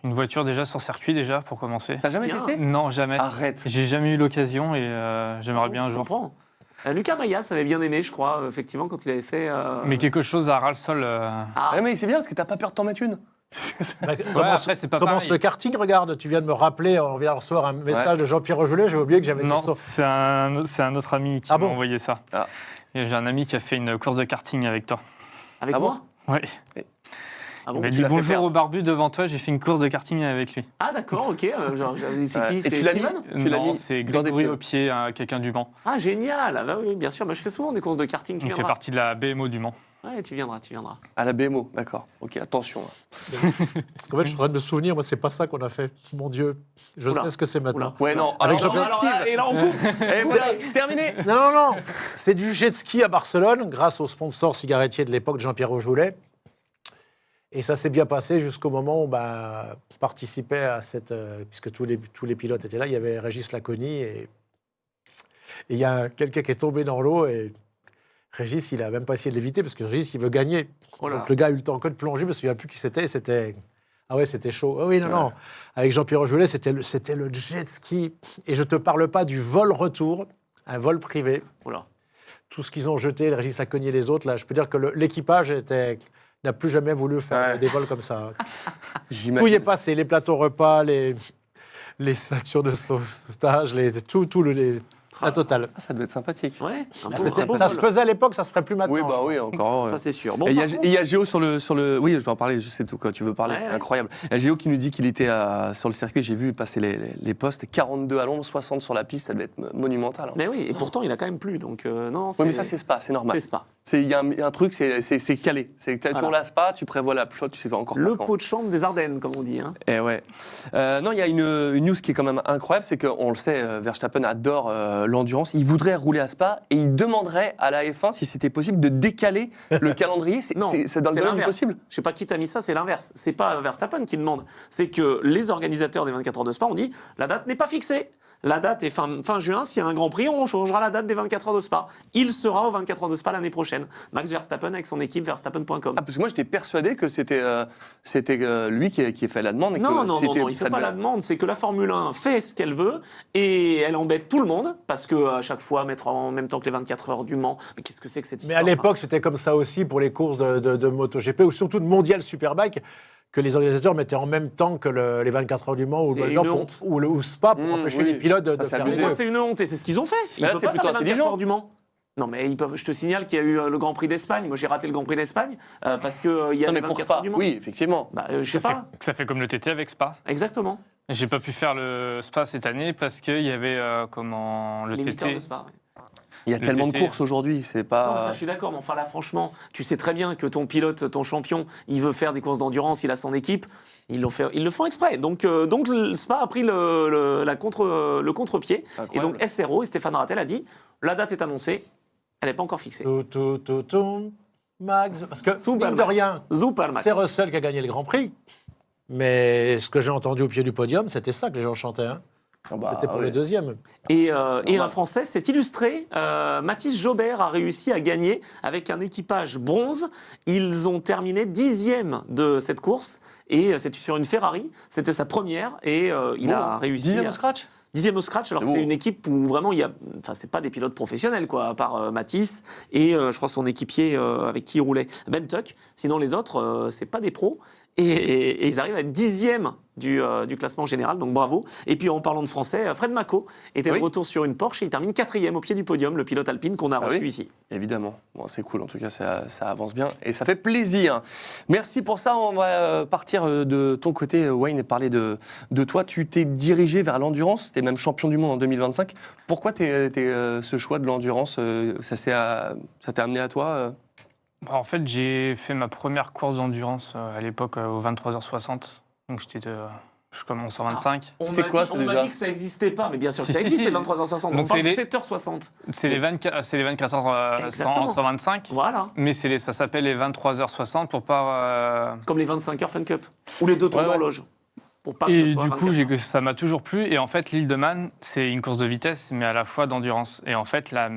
une voiture déjà sur circuit, déjà, pour commencer. T'as jamais testé? Non, jamais. Arrête. J'ai jamais eu l'occasion et j'aimerais bien un Je jour. comprends. Lucas Mayas avait bien aimé, je crois, effectivement, quand il avait fait... Mais quelque chose à ras-le-sol. Ouais, mais c'est bien, parce que t'as pas peur de t'en mettre une. Après, c'est pas Commence pareil. le karting, regarde, tu viens de me rappeler, on vient de recevoir un message de Jean-Pierre Rejoulet, j'ai oublié que j'avais Non, dit ça. c'est un autre ami qui m'a envoyé ça. Ah. Et j'ai un ami qui a fait une course de karting avec toi. Avec Ah bon? moi Oui. Ah bon? Il m'a tu dit l'as fait bonjour perdre. au barbu devant toi, j'ai fait une course de karting avec lui. Ah d'accord, ok. C'est Ouais. qui? Et C'est tu l'as mis Steven? Tu l'as Non, mis c'est dans des Grégory pneus. au pied, quelqu'un du Mans. Ah génial. Ah, bah oui, bien sûr. Bah, je fais souvent des courses de karting. Tu Il fait viendras. partie de la BMO du Mans. Ouais, tu viendras. À la BMO, d'accord. Ok, attention. Parce qu'en fait, je suis en train de me souvenir, moi, c'est pas ça qu'on a fait. Mon Dieu, je Oula. sais ce que c'est maintenant. Ouais, non. Avec alors, Jean-Pierre Et là, on coupe. Et voilà, terminé. Non. C'est du jet ski à Barcelone, grâce au sponsor cigarettier de l'époque, Jean-Pierre Rejoulet. Et ça s'est bien passé jusqu'au moment où on participait à cette... puisque tous les pilotes étaient là, il y avait Régis Laconi et il y a quelqu'un qui est tombé dans l'eau et Régis, il a même pas essayé de l'éviter parce que Régis, il veut gagner. Oh là. Donc le gars a eu le temps que de plonger, je me souviens plus qui c'était. Ah ouais, c'était chaud. Ah oui, non. Avec Jean-Pierre Rejoulet, c'était le jet ski. Et je te parle pas du vol-retour, un vol privé. Oula. Tout ce qu'ils ont jeté, le Régis Laconi et les autres, là, je peux dire que l'équipage n'a plus jamais voulu faire des vols comme ça. Tout y est passé, les plateaux repas, les ceintures de sauvetage, la totale. Ah, ça doit être sympathique. Ouais. Ça se faisait à l'époque, ça se ferait plus maintenant. Oui, bah je oui, pense. encore. Ça c'est sûr. Bon, Et par il y a Géo sur le. Oui, je vais en parler, je sais tout quoi tu veux parler, Ouais, c'est ouais. incroyable. Il y a Géo qui nous dit qu'il était sur le circuit, j'ai vu passer les postes, 42 à Londres, 60 sur la piste, ça devait être monumental. Hein. Mais oui, et pourtant il a quand même plu, donc non. Oui, mais ça, c'est Spa, c'est normal. C'est Spa. Il y a un truc, c'est calé. C'est que tu Voilà. la Spa, tu prévois la flotte, tu sais pas encore Le quand. pot de chambre des Ardennes, comme on dit. Hein. Et ouais. Non, il y a une news qui est quand même incroyable, c'est qu'on le sait, Verstappen adore l'endurance. Il voudrait rouler à Spa et il demanderait à la F1 si c'était possible de décaler le calendrier. C'est dans le domaine du l'inverse. possible. Je sais pas qui t'a mis ça, c'est l'inverse. C'est pas Verstappen qui demande. C'est que les organisateurs des 24 heures de Spa ont dit la date n'est pas fixée. La date est fin juin. S'il y a un Grand Prix, on changera la date des 24 heures de Spa. Il sera aux 24 heures de Spa l'année prochaine. Max Verstappen avec son équipe Verstappen.com. Ah, parce que moi, j'étais persuadé que c'était lui qui fait la demande. Et Non, que non, c'était- il ne ça fait pas devait- la demande. C'est que la Formule 1 fait ce qu'elle veut et elle embête tout le monde parce que à chaque fois, mettre en même temps que les 24 heures du Mans. Mais qu'est-ce que c'est que cette Mais histoire à l'époque, c'était comme ça aussi pour les courses de MotoGP ou surtout de Mondial Superbike, que les organisateurs mettaient en même temps que les 24 heures du Mans ou, C'est le- une non, pour- honte. ou Spa pour empêcher oui. les pilotes de Ça, c'est faire abusé. les Pour moi, deux. c'est une honte et c'est ce qu'ils ont fait. Ils là, ne peuvent c'est pas faire plutôt les 24 intelligent. heures du Mans. Non, mais je te signale qu'il y a eu le Grand Prix d'Espagne. Moi, j'ai raté le Grand Prix d'Espagne parce qu'il y a Non, les mais pour 24 Spa, heures du Mans. oui, effectivement. Bah, je sais pas. Ça fait comme le TT avec Spa. Exactement. J'ai pas pu faire le Spa cette année parce qu'il y avait le Les 8 heures TT. de Spa. ouais. Il y a Le tellement de TT. courses aujourd'hui, c'est Non, pas. ça, je suis d'accord, mais enfin là, franchement, tu sais très bien que ton pilote, ton champion, il veut faire des courses d'endurance, il a son équipe, ils le font exprès. Donc le Spa a pris le contre-pied. Et Incroyable. donc SRO, et Stéphane Rattel a dit, la date est annoncée, elle n'est pas encore fixée. Tout, Max. Parce que, Super mine de Max. rien, Super Max. c'est Russell qui a gagné le Grand Prix. Mais ce que j'ai entendu au pied du podium, c'était ça que les gens chantaient. Hein. Ah bah, C'était pour ouais. le deuxième. Et un Français s'est illustré. Mathis Jobert a réussi à gagner avec un équipage bronze. Ils ont terminé 10e de cette course. Et c'est sur une Ferrari. C'était sa première. Et il a réussi. 10e au scratch 10e au scratch, alors que C'est c'est beau. une équipe où vraiment il y a. Enfin, c'est pas des pilotes professionnels, quoi, à part Mathis et je crois son équipier avec qui il roulait, Ben Tuck. Sinon, les autres, c'est pas des pros. Et ils arrivent à être 10e du classement général, donc bravo. Et puis en parlant de français, Fred Mako était Oui. de retour sur une Porsche et il termine 4e au pied du podium, le pilote alpine qu'on a Ah reçu oui. ici. Évidemment. Bon, c'est cool, en tout cas, ça avance bien et ça fait plaisir. Merci pour ça. On va partir de ton côté, Wayne, et parler de toi. Tu t'es dirigé vers l'endurance, tu es même champion du monde en 2025. Pourquoi ce choix de l'endurance ça t'est amené à toi Bah, en fait, j'ai fait ma première course d'endurance à l'époque aux 23h60. Donc je commence en 25. C'était quoi, ça, On m'a déjà dit que ça n'existait pas, mais bien sûr que Si, ça si, existe, si. les 23h60. Donc On parle de c'est 7h60. C'est les 24 heures Exactement. 125. Voilà. Mais ça s'appelle les 23h60 pour pas. Comme les 25h Fun Cup. Ou les 2 tours Ouais, ouais. d'horloge. Pour pas que ce Et soit du coup, 24. ça m'a toujours plu. Et en fait, l'île de Man, c'est une course de vitesse, mais à la fois d'endurance. Et en fait, le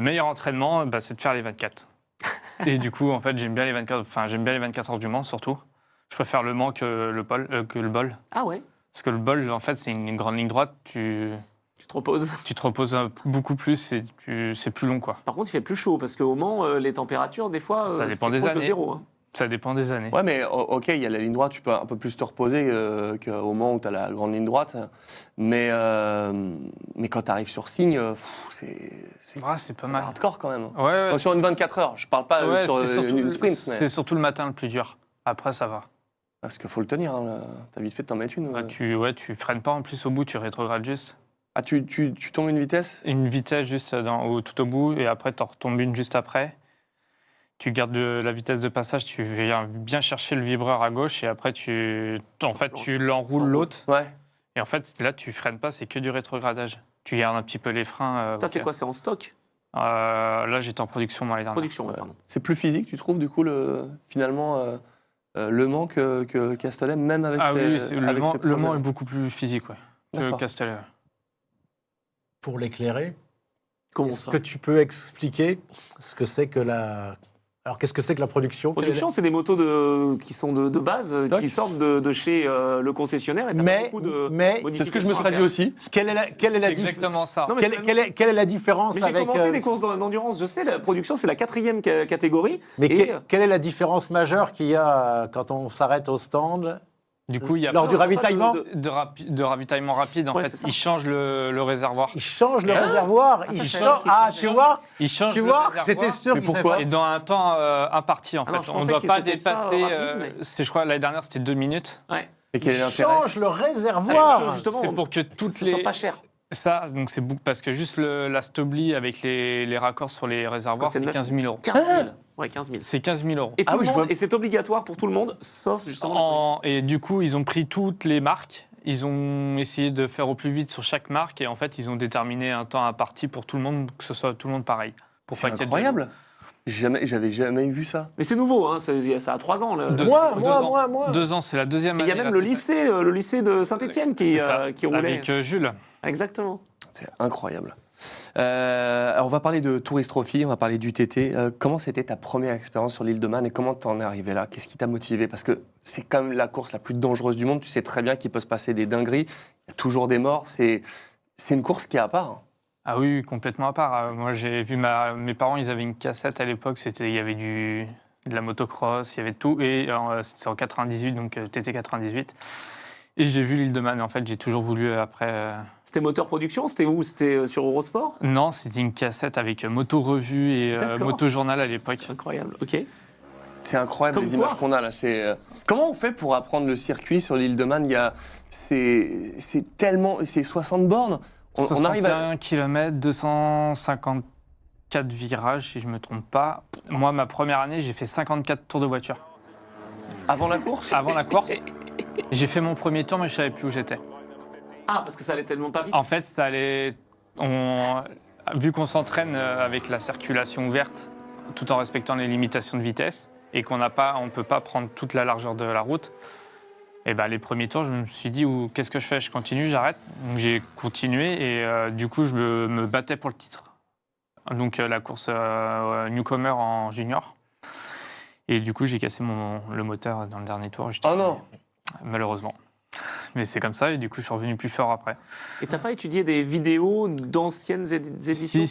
meilleur entraînement, c'est de faire les 24. Et du coup, en fait, j'aime bien les 24 heures du Mans, surtout. Je préfère le Mans que le bol. Ah ouais, Parce que le bol, en fait, c'est une grande ligne droite. tu te reposes. Tu te reposes beaucoup plus et c'est plus long, quoi. Par contre, il fait plus chaud parce qu'au Mans, les températures, des fois, Ça dépend c'est des proche de années. zéro. Hein. Ça dépend des années. Ouais, mais ok, il y a la ligne droite, tu peux un peu plus te reposer qu'au moment où tu as la grande ligne droite. Mais quand tu arrives sur Signe, c'est Ouais, c'est pas mal. hardcore quand même. Ouais, Sur une 24 heures, je parle pas ouais, sur c'est surtout- une sprint. Mais... C'est surtout le matin le plus dur. Après, ça va. Parce qu'il faut le tenir, hein, t'as vite fait de t'en mettre une. Bah, tu freines pas en plus au bout, tu rétrogrades juste. Ah, tu tombes une vitesse Une vitesse juste tout au bout et après, tu en retombes une juste après. Tu gardes la vitesse de passage, tu viens bien chercher le vibreur à gauche et après, tu l'enroules l'autre. Ouais. Et en fait, là, tu freines pas, c'est que du rétrogradage. Tu gardes un petit peu les freins. Ça, c'est quoi? C'est en stock? Là, j'étais en production moi, l'année dernière. Production, ouais, pardon. C'est plus physique, tu trouves, du coup, finalement, Le Mans que Castellet, même avec Ah ses, oui, le avec Mans, ses le projets, Mans là. est beaucoup plus physique que D'accord. Castellet. Pour l'éclairer, Comment est-ce ça? que tu peux expliquer ce que c'est que la... Alors, qu'est-ce que c'est que la production? Production, c'est des motos qui sont de base, Stock. qui sortent de chez le concessionnaire. Et t'as pas Mais, beaucoup de mais C'est ce que je me modifications serais à dit faire. aussi. quelle est la C'est différence? exactement ça. Non, mais Quelle est la différence Mais j'ai avec... commenté les courses d'endurance. Je sais, la production, c'est la 4e catégorie. Mais Et, quelle est la différence majeure qu'il y a quand on s'arrête au stand Du coup, il y a lors pas du il y a pas ravitaillement? de ravitaillement rapide. En Ouais, fait, c'est ça. ils changent le réservoir. Ils changent le Ah, réservoir. ça Ils change, changent... Ah, tu vois? Ils changent Tu le vois? réservoir. J'étais sûr Mais qu'ils savaient pourquoi pas. Et dans un temps imparti, en Ah fait. non, je On ne pensais doit que pas c'était pas dépasser. rapide, mais- Je crois l'année dernière, c'était 2 minutes. Ouais. Et quel est Ils l'intérêt changent le Alors, réservoir. justement, C'est pour que que toutes ce soit les. pas cher. Ça, donc c'est beaucoup parce que juste la Stobli avec les raccords sur les réservoirs, C'est c'est 9 15 000 euros. 15 000. Ouais, 15 000. C'est 15 000 euros. Et, tout Ah le oui, je monde, vois. et c'est obligatoire pour tout le monde, sauf justement. Et du coup, ils ont pris toutes les marques. Ils ont essayé de faire au plus vite sur chaque marque et en fait, ils ont déterminé un temps imparti pour tout le monde, que ce soit tout le monde pareil. Pour C'est pas qu'il y ait de- incroyable. J'avais jamais vu ça. Mais c'est nouveau, hein, ça a 3 ans. Moi. 2 ans, c'est la deuxième Il année. y a même là, le lycée de Saint-Étienne qui roulait. Avec Jules. Exactement. C'est incroyable. Alors on va parler de Tourist Trophy, on va parler du TT. Comment c'était ta première expérience sur l'île de Man et comment t'en es arrivé là? Qu'est-ce qui t'a motivé? Parce que c'est quand même la course la plus dangereuse du monde. Tu sais très bien qu'il peut se passer des dingueries. Il y a toujours des morts. C'est une course qui est à part. Ah oui, complètement à part. Moi, j'ai vu mes parents, ils avaient une cassette à l'époque. Il y avait de la motocross, il y avait de tout. Et c'était en 98, donc TT 98. Et j'ai vu l'île de Man. En fait, j'ai toujours voulu après. C'était Moteur Production? C'était où? C'était sur Eurosport? Non, c'était une cassette avec Moto Revue et Moto Journal à l'époque. Incroyable, ok. C'est incroyable Comme les quoi images qu'on a là. Comment on fait pour apprendre le circuit sur l'île de Man? C'est 60 bornes. On arrive à 61 km, 254 virages, si je ne me trompe pas. Moi, ma première année, j'ai fait 54 tours de voiture. avant la course. Avant la course, j'ai fait mon premier tour, mais je ne savais plus où j'étais. Ah, parce que ça allait tellement pas vite. En fait, ça allait. Vu qu'on s'entraîne avec la circulation ouverte, tout en respectant les limitations de vitesse, et qu'on ne peut pas prendre toute la largeur de la route, et ben, les premiers tours, je me suis dit, qu'est-ce que je fais? Je continue, j'arrête. Donc j'ai continué, et du coup, je me battais pour le titre. Donc la course Newcomer en junior. Et du coup, j'ai cassé le moteur dans le dernier tour. Oh non! Malheureusement. Mais c'est comme ça, et du coup, je suis revenu plus fort après. Et t'as pas étudié des vidéos d'anciennes éditions?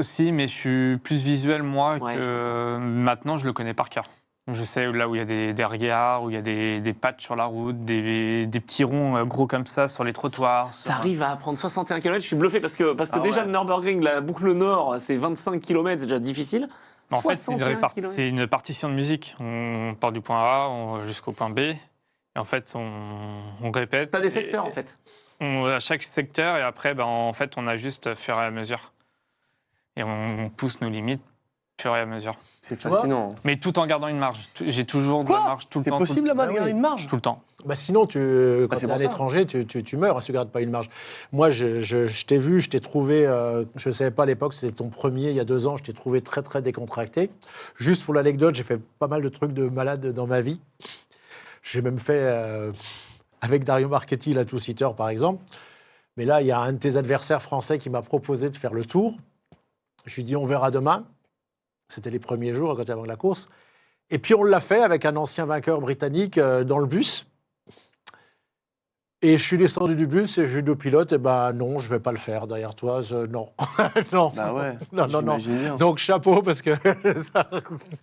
Si, mais je suis plus visuel, moi, Ouais, que maintenant, je le connais par cœur. Je sais là où il y a des regards, où il y a des patchs sur la route, des petits ronds gros comme ça sur les trottoirs. T'arrives à prendre 61 km, je suis bluffé parce que déjà le Nürburgring, la boucle nord, c'est 25 km, c'est déjà difficile. En fait, c'est une partition de musique. On part du point A jusqu'au point B. Et en fait, on répète. T'as des secteurs, en fait. À chaque secteur, et après, en fait, on ajuste au fur et à mesure. Et on pousse nos limites au fur et à mesure. C'est fascinant. Mais tout en gardant une marge. J'ai toujours de la marge tout le temps. C'est possible là-bas de garder une marge? Tout le temps. Bah sinon, quand tu es à l'étranger, tu meurs si tu ne gardes pas une marge. Moi, je t'ai vu, je t'ai trouvé, je ne savais pas à l'époque, c'était ton premier il y a 2 ans, je t'ai trouvé très, très décontracté. Juste pour l'anecdote, j'ai fait pas mal de trucs de malade dans ma vie. J'ai même fait, avec Dario Marchetti, la two-seater, par exemple. Mais là, il y a un de tes adversaires français qui m'a proposé de faire le tour. Je lui ai dit, on verra demain. C'était les premiers jours, quand avant la course. Et puis, on l'a fait avec un ancien vainqueur britannique dans le bus. Et je suis descendu du bus et je lui ai dit au pilote, non, je ne vais pas le faire derrière toi. Non. Non. Bah ouais. Non. Bien. Donc, chapeau, parce que...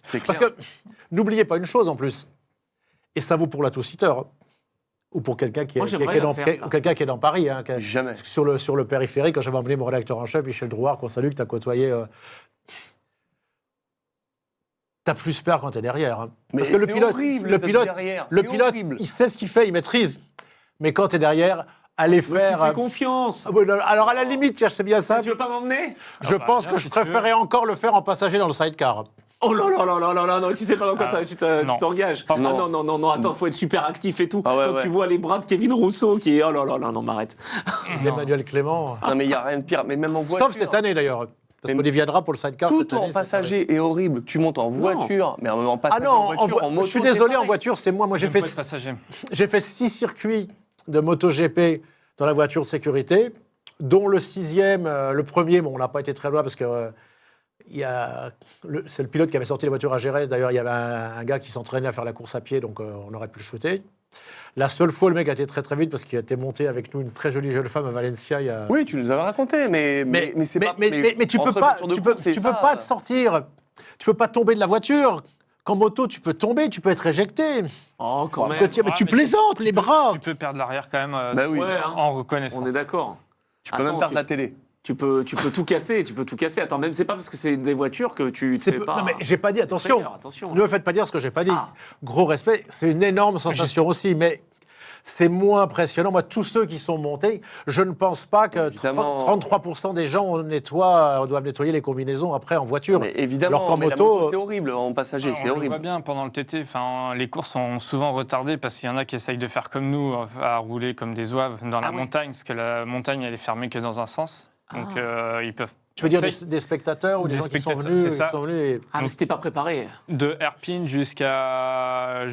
C'est clair. Parce que, n'oubliez pas une chose en plus. Et ça vaut pour la two-seater, ou pour quelqu'un qui, quelqu'un qui est dans Paris. Hein, Jamais. Sur le périphérique, quand j'avais emmené mon rédacteur en chef, Michel Drouard, qu'on salue, que tu as côtoyé, tu as plus peur quand tu es derrière. Hein. Mais parce que le pilote, horrible. il sait ce qu'il fait, il maîtrise. Mais quand tu es derrière, aller faire... Tu fais confiance. Alors, à la limite, c'est bien ça. Tu veux pas m'emmener? Je pense que je préférais encore le faire en passager dans le sidecar. Oh là là là là là là, non, tu sais pas dans quoi tu t'engages. Non, attends, faut être super actif et tout. Quand tu vois les bras de Kevin Rousseau qui est, oh là là là, non, m'arrête. D'Emmanuel Clément. Non, mais il n'y a rien de pire, mais même en voiture. Sauf cette année d'ailleurs. Parce qu'on viendra pour le sidecar cette année. Tout en passager est horrible. Tu montes en voiture, mais en passager, en voiture, en moto. Je suis désolé, en voiture, c'est moi. Moi, j'ai fait 6 circuits de MotoGP dans la voiture de sécurité, dont le 6e, le premier, on n'a pas été très loin parce que c'est le pilote qui avait sorti la voiture à Jerez. D'ailleurs, il y avait un gars qui s'entraînait à faire la course à pied, donc on aurait pu le shooter. La seule fois, le mec a été très très vite parce qu'il a été monté avec nous une très jolie jeune femme à Valencia. Oui, tu nous avais raconté, mais c'est pas. Mais tu peux pas te sortir. Tu peux pas tomber de la voiture. Qu'en moto, tu peux tomber, tu peux être éjecté. Oh, quand même. Mais tu plaisantes, les bras. Tu peux perdre l'arrière quand même hein. en reconnaissance. On est d'accord. Tu peux même perdre la télé. Tu peux tout casser, Attends, même c'est pas parce que c'est des voitures que tu sais pas. Non mais j'ai pas dit attention. Ne me faites pas dire ce que j'ai pas dit. Gros respect, c'est une énorme sensation aussi, mais c'est moins impressionnant. Moi, tous ceux qui sont montés, je ne pense pas que 33% des gens doivent nettoyer les combinaisons après en voiture. Mais évidemment, alors qu'en moto, c'est horrible en passager, c'est horrible. On voit bien pendant le TT, les courses sont souvent retardées parce qu'il y en a qui essayent de faire comme nous, à rouler comme des zouaves dans la montagne, parce que la montagne elle est fermée que dans un sens. Donc ils peuvent Tu veux dire C'est- des spectateurs ou des des gens qui sont spectateurs, venus, c'est ça. qui sont venus et- Ah, mais c'était pas préparé. De Herpin jusqu'à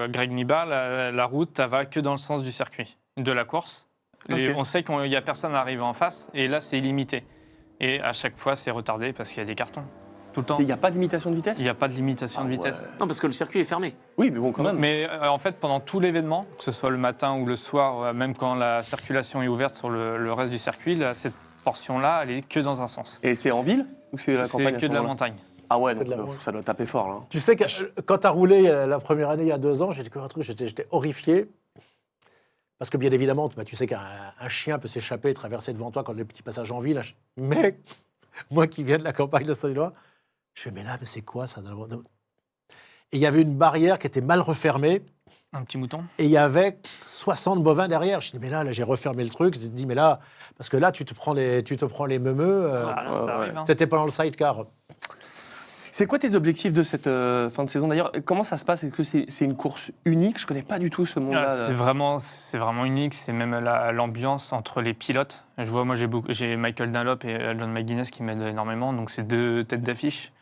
Greg Niba, la route, elle va que dans le sens du circuit, de la course. Ok. On sait qu'il n'y a personne arrivé en face, et là, c'est illimité. Et à chaque fois, c'est retardé parce qu'il y a des cartons. Tout le temps. Il n'y a pas d'imitation de vitesse Il n'y a pas de limitation de vitesse. ouais. Non, parce que le circuit est fermé. Oui, mais bon, quand même. Mais en fait, pendant tout l'événement, que ce soit le matin ou le soir, même quand la circulation est ouverte sur le reste du circuit, là, cette portion-là, elle est que dans un sens. Et c'est en ville ou c'est la C'est campagne à que ce de la moment-là montagne. Ah ouais, que de la donc, montagne. ça doit taper fort, là. Tu sais que quand tu as roulé la première année, il y a 2 ans, j'ai découvert un truc, j'étais horrifié. Parce que bien évidemment, tu sais qu'un chien peut s'échapper et traverser devant toi quand les petits passages en ville. Mais moi qui viens de la campagne de Saône-et-Loire, je fais, mais là, mais c'est quoi ça? Et il y avait une barrière qui était mal refermée. Un petit mouton. Et il y avait 60 bovins derrière. Je dis, mais là j'ai refermé le truc. Je dis, mais là, parce que là, tu te prends les meumeux. Ça arrive, hein. C'était pendant le sidecar. C'est quoi tes objectifs de cette fin de saison d'ailleurs? Comment ça se passe? Est-ce que c'est une course unique? Je connais pas du tout ce monde-là. Ah, c'est vraiment unique. C'est même l'ambiance entre les pilotes. Je vois, moi, j'ai Michael Dunlop et John McGuinness qui m'aident énormément. Donc, c'est 2 têtes d'affiche.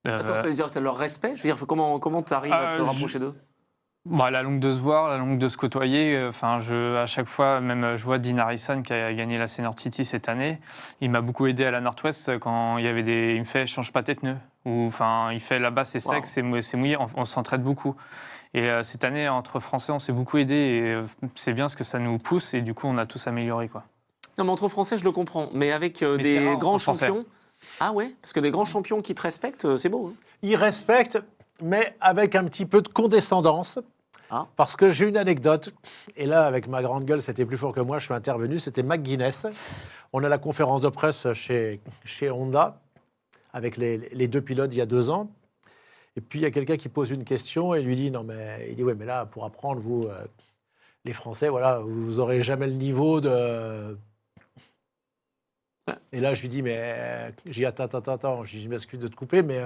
Attends, ça veut dire que tu as leur respect? Je veux dire, comment tu arrives à te rapprocher d'eux? Bah, la longue de se voir, la longue de se côtoyer. Enfin, à chaque fois, même je vois Dean Harrison qui a gagné la Senior TT cette année. Il m'a beaucoup aidé à la Northwest quand il y avait il me fait change pas tes pneus. Ou enfin, il fait là-bas c'est sec, c'est mouillé. On s'entraide beaucoup. Et cette année entre Français, on s'est beaucoup aidé. Et c'est bien parce que ça nous pousse et du coup, on a tous amélioré quoi. Non, mais entre Français, je le comprends. Mais avec c'est des rare, grands entre Français. champions. Ah ouais? Parce que des grands champions qui te respectent, c'est beau. Hein. Ils respectent, mais avec un petit peu de condescendance. Ah. Parce que j'ai une anecdote, et là, avec ma grande gueule, c'était plus fort que moi, je suis intervenu, c'était McGuinness. On a la conférence de presse chez Honda, avec les 2 pilotes il y a 2 ans. Et puis, il y a quelqu'un qui pose une question et lui dit, non, mais il dit, ouais, mais là, pour apprendre, vous, les Français, voilà, vous n'aurez jamais le niveau de... Et là, je lui dis, mais... J'ai dit, attends, je m'excuse de te couper, mais...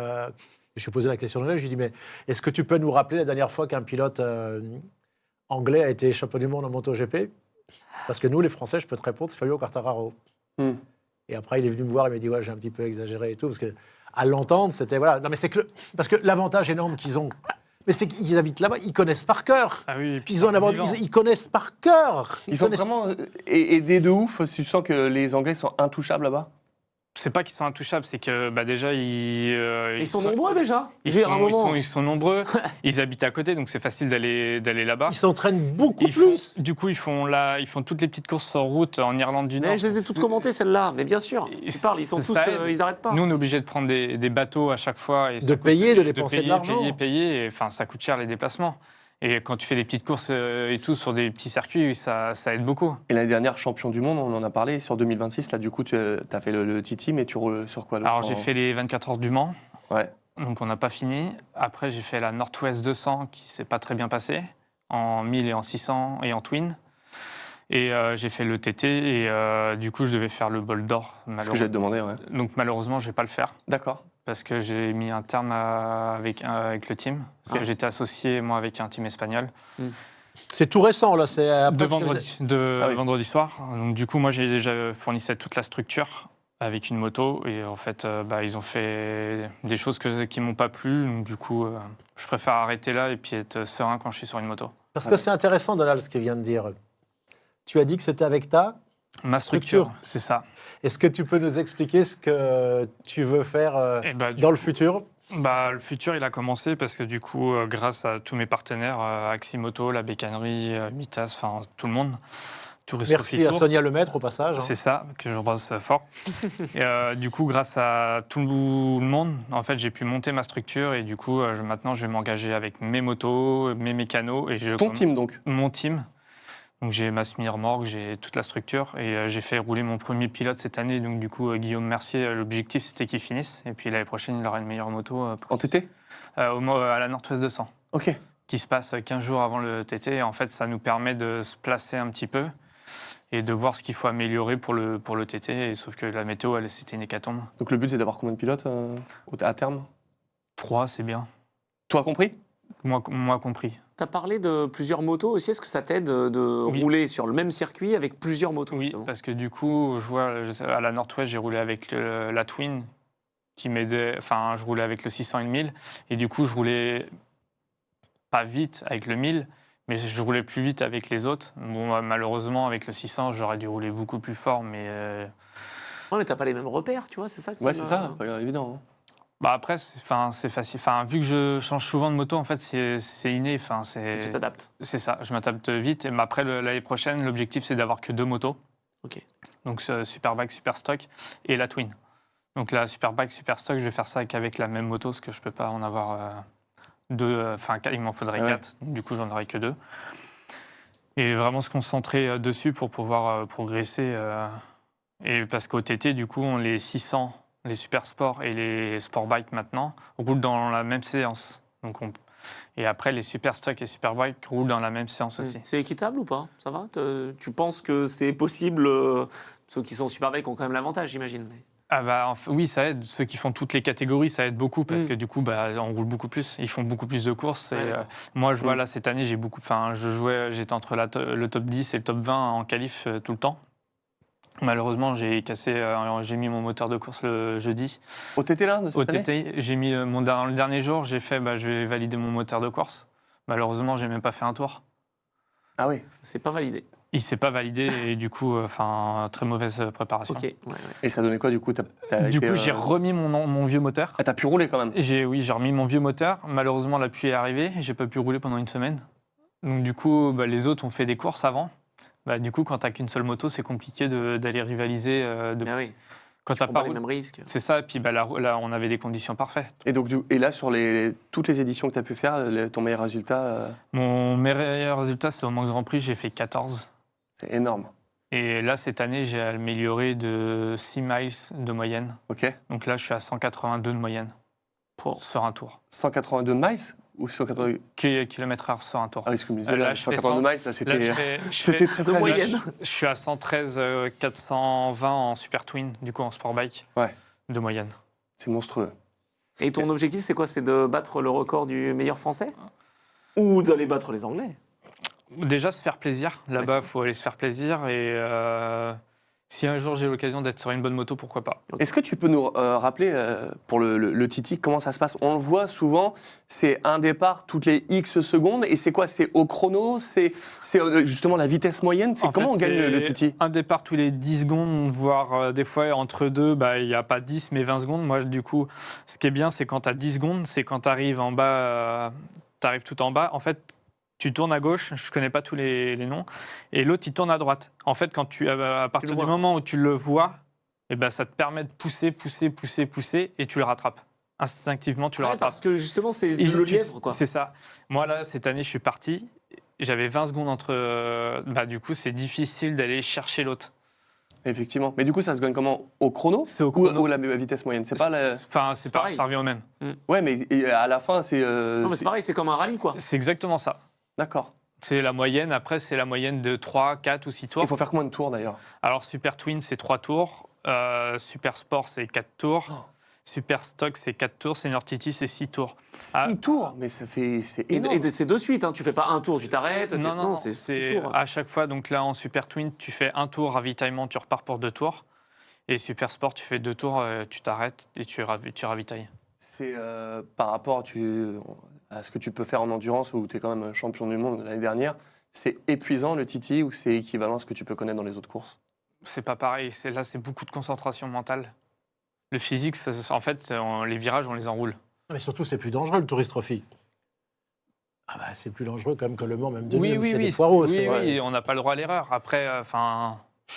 Je lui ai posé la question de là, je lui ai dit, mais est-ce que tu peux nous rappeler la dernière fois qu'un pilote anglais a été champion du monde en MotoGP? Parce que nous, les Français, je peux te répondre, c'est Fabio Quartararo. Et après, il est venu me voir, il m'a dit, ouais, j'ai un petit peu exagéré et tout, parce que à l'entendre, c'était, voilà. Non, mais c'est que, parce que l'avantage énorme qu'ils ont, mais c'est qu'ils habitent là-bas, ils connaissent par cœur. Ah oui, Ils connaissent par cœur. Ils sont connaissent- vraiment aidés de ouf. Tu sens que les Anglais sont intouchables là-bas? C'est pas qu'ils sont intouchables, c'est que déjà Ils sont nombreux déjà. Ils Je veux dire, à un moment- sont nombreux. Ils habitent à côté, donc c'est facile d'aller là-bas. Ils s'entraînent beaucoup Ils plus. du coup, ils font toutes les petites courses sur route en Irlande du Nord. Mais je les ai toutes commentées celles-là. Mais bien sûr. Ils parlent, ils sont tous, Ça aide. ils n'arrêtent pas. Nous, on est obligé de prendre des bateaux à chaque fois. Et ça De coûte- payer, de dépenser de l'argent. Payer. Et, enfin, ça coûte cher les déplacements. Et quand tu fais des petites courses et tout sur des petits circuits, ça aide beaucoup. Et l'année dernière, champion du monde, on en a parlé. Sur 2026, là, du coup, tu as fait le TT, mais tu roules sur quoi? Alors, j'ai fait les 24 heures du Mans. Ouais. Donc, on n'a pas fini. Après, j'ai fait la Northwest 200 qui s'est pas très bien passée, en 1000 et en 600 et en twin. Et j'ai fait le TT et du coup, je devais faire le bol d'or. C'est ce que j'allais te demander, ouais. Donc, malheureusement, je vais pas le faire. D'accord. Parce que j'ai mis un terme avec le team. Parce que j'étais associé, moi, avec un team espagnol. C'est tout récent, là. C'est après De que- vendredi soir. Donc, du coup, moi, j'ai déjà fournissais toute la structure avec une moto. Et en fait, ils ont fait des choses qui m'ont pas plu. Donc, du coup, je préfère arrêter là et puis être serein quand je suis sur une moto. Parce que c'est intéressant, Donald, ce qu'il vient de dire. Tu as dit que c'était avec ta... Ma Structure. structure, c'est ça. Est-ce que tu peux nous expliquer ce que tu veux faire Et du dans le futur? Le futur, il a commencé parce que du coup, grâce à tous mes partenaires, Aximoto, la bécannerie, Mitas, enfin tout le monde, Tourist Merci Trophy à Tour. Sonia Lemaître au passage. hein. C'est ça, que j'embrasse fort. Et, du coup, grâce à tout le monde, en fait, j'ai pu monter ma structure et du coup, maintenant, je vais m'engager avec mes motos, mes mécanos et Ton team, donc? mon team. Donc j'ai ma semi-remorque, j'ai toute la structure et j'ai fait rouler mon premier pilote cette année. Donc du coup, Guillaume Mercier, l'objectif c'était qu'il finisse. Et puis l'année prochaine, il aura une meilleure moto En TT? à la Northwest 200, Ok. qui se passe 15 jours avant le TT. Et en fait, ça nous permet de se placer un petit peu et de voir ce qu'il faut améliorer pour le TT. Et sauf que la météo, c'était une hécatombe. Donc le but, c'est d'avoir combien de pilotes à terme? 3, c'est bien. Toi compris? moi compris. Tu as parlé de plusieurs motos aussi. Est-ce que ça t'aide de Oui. rouler sur le même circuit avec plusieurs motos Oui, justement parce que du coup, à la Northwest, j'ai roulé avec la Twin qui m'aidait. Enfin, je roulais avec le 600 et le 1000. Et du coup, je roulais pas vite avec le 1000, mais je roulais plus vite avec les autres. Bon, malheureusement, avec le 600, j'aurais dû rouler beaucoup plus fort, mais. Ouais, mais t'as pas les mêmes repères, tu vois, c'est ça Ouais, c'est ça, pas évident. Hein. Bah après, c'est facile. Enfin, vu que je change souvent de moto, en fait, c'est inné. Enfin, Tu t'adaptes. c'est ça, je m'adapte vite. Et après, l'année prochaine, l'objectif, c'est d'avoir que 2 motos. Ok. Donc, Superbike, Superstock et la Twin. Donc, la Superbike, Superstock, je vais faire ça qu'avec la même moto, parce que je peux pas en avoir 2. Enfin, il m'en faudrait 4. Du coup, j'en aurai que 2. Et vraiment se concentrer dessus pour pouvoir progresser. Et parce qu'au TT, du coup, les 600, les Super Sport et les Sport Bike maintenant roulent dans la même séance. Donc et après, les Super Stock et Super Bike roulent dans la même séance aussi. C'est équitable ou pas? Ça va? Tu penses que c'est possible? Ceux qui sont Superbike ont quand même l'avantage, j'imagine. Mais... Ah bah, oui, ça aide. Ceux qui font toutes les catégories, ça aide beaucoup parce que du coup, on roule beaucoup plus. Ils font beaucoup plus de courses. Ouais, Et, moi, je vois là, cette année, j'étais entre le top 10 et le top 20 en qualif tout le temps. Malheureusement, j'ai mis mon moteur de course le jeudi. Au TT là, de Au cette année TT, j'ai mis le dernier jour, je vais valider mon moteur de course. Malheureusement, j'ai même pas fait un tour. Ah oui. C'est pas validé. Il s'est pas validé et du coup, très mauvaise préparation. Ok. Ouais. Et ça donnait quoi du coup Du coup, j'ai remis mon vieux moteur. Ah, t'as pu rouler quand même. J'ai remis mon vieux moteur. Malheureusement, la pluie est arrivée. J'ai pas pu rouler pendant une semaine. Donc du coup, les autres ont fait des courses avant. Du coup, quand t'as qu'une seule moto, c'est compliqué d'aller rivaliser. Oui. Quand Tu t'as prends pas pas les mêmes risques. C'est ça. Et puis là, on avait des conditions parfaites. Et donc, là, sur toutes les éditions que tu as pu faire, ton meilleur résultat Mon meilleur résultat, c'était au Manx Grand Prix. J'ai fait 14. C'est énorme. Et là, cette année, j'ai amélioré de 6 miles de moyenne. Ok. Donc là, je suis à 182 de moyenne sur un tour. 182 miles ou 182 km/h sur un tour. Ah oui, ce que je me disais, là, je fais 182 miles, là, Là, c'était c'était très de très moyenne. moche. Je suis à 113 420 en Super Twin, du coup en Sport Bike, Ouais. de moyenne. C'est monstrueux. Et ton objectif, c'est quoi? C'est de battre le record du meilleur français? Ou d'aller battre les Anglais? Déjà, se faire plaisir. Là-bas, il faut aller se faire plaisir. Et si un jour j'ai l'occasion d'être sur une bonne moto, pourquoi pas. Est-ce que tu peux nous rappeler, pour le Titi, comment ça se passe? On le voit souvent, c'est un départ toutes les X secondes. Et c'est quoi? C'est au chrono? C'est justement la vitesse moyenne? C'est comment on gagne le Titi? Un départ tous les 10 secondes, voire des fois entre deux, il n'y a pas 10 mais 20 secondes. Moi, du coup, ce qui est bien, c'est quand tu as 10 secondes, c'est quand tu arrives en bas, tu arrives tout en bas. En fait, tu tournes à gauche, je ne connais pas tous les noms, et l'autre, il tourne à droite. En fait, à partir du moment où tu le vois, ça te permet de pousser, et tu le rattrapes. Instinctivement, tu le rattrapes. Parce que justement, c'est le lièvre, quoi. C'est ça. Moi, là, cette année, je suis parti, j'avais 20 secondes entre... du coup, c'est difficile d'aller chercher l'autre. Effectivement. Mais du coup, ça se gagne comment? Au chrono? C'est au chrono. Ou la vitesse moyenne? C'est pas la... Enfin, c'est pareil, ça revient au même. Ouais, mais à la fin, c'est... Non, mais c'est pareil, c'est comme un rallye, quoi. C'est exactement ça. D'accord. C'est la moyenne. Après, c'est la moyenne de 3, 4 ou 6 tours. Il faut faire combien de tours, d'ailleurs? Alors, Super Twin, c'est 3 tours. Super Sport, c'est 4 tours. Oh. Super Stock, c'est 4 tours. Senior TT, c'est 6 tours. 6 tours? Mais c'est énorme. Et c'est de suite, hein. Tu fais pas un tour, tu t'arrêtes. Non, c'est 6 tours. à chaque fois. Donc là, en Super Twin, tu fais un tour ravitaillement, tu repars pour 2 tours. Et Super Sport, tu fais 2 tours, tu t'arrêtes et tu ravitailles. C'est par rapport à ce que tu peux faire en endurance, où tu es quand même champion du monde l'année dernière, c'est épuisant le Titi ou c'est équivalent à ce que tu peux connaître dans les autres courses? C'est pas pareil. Là, c'est beaucoup de concentration mentale. Le physique, en fait, les virages, on les enroule. Mais surtout, c'est plus dangereux, le Tourist Trophy. C'est plus dangereux quand même que le Mans, même 2000, c'était des poireaux. Oui, on n'a pas le droit à l'erreur. Après,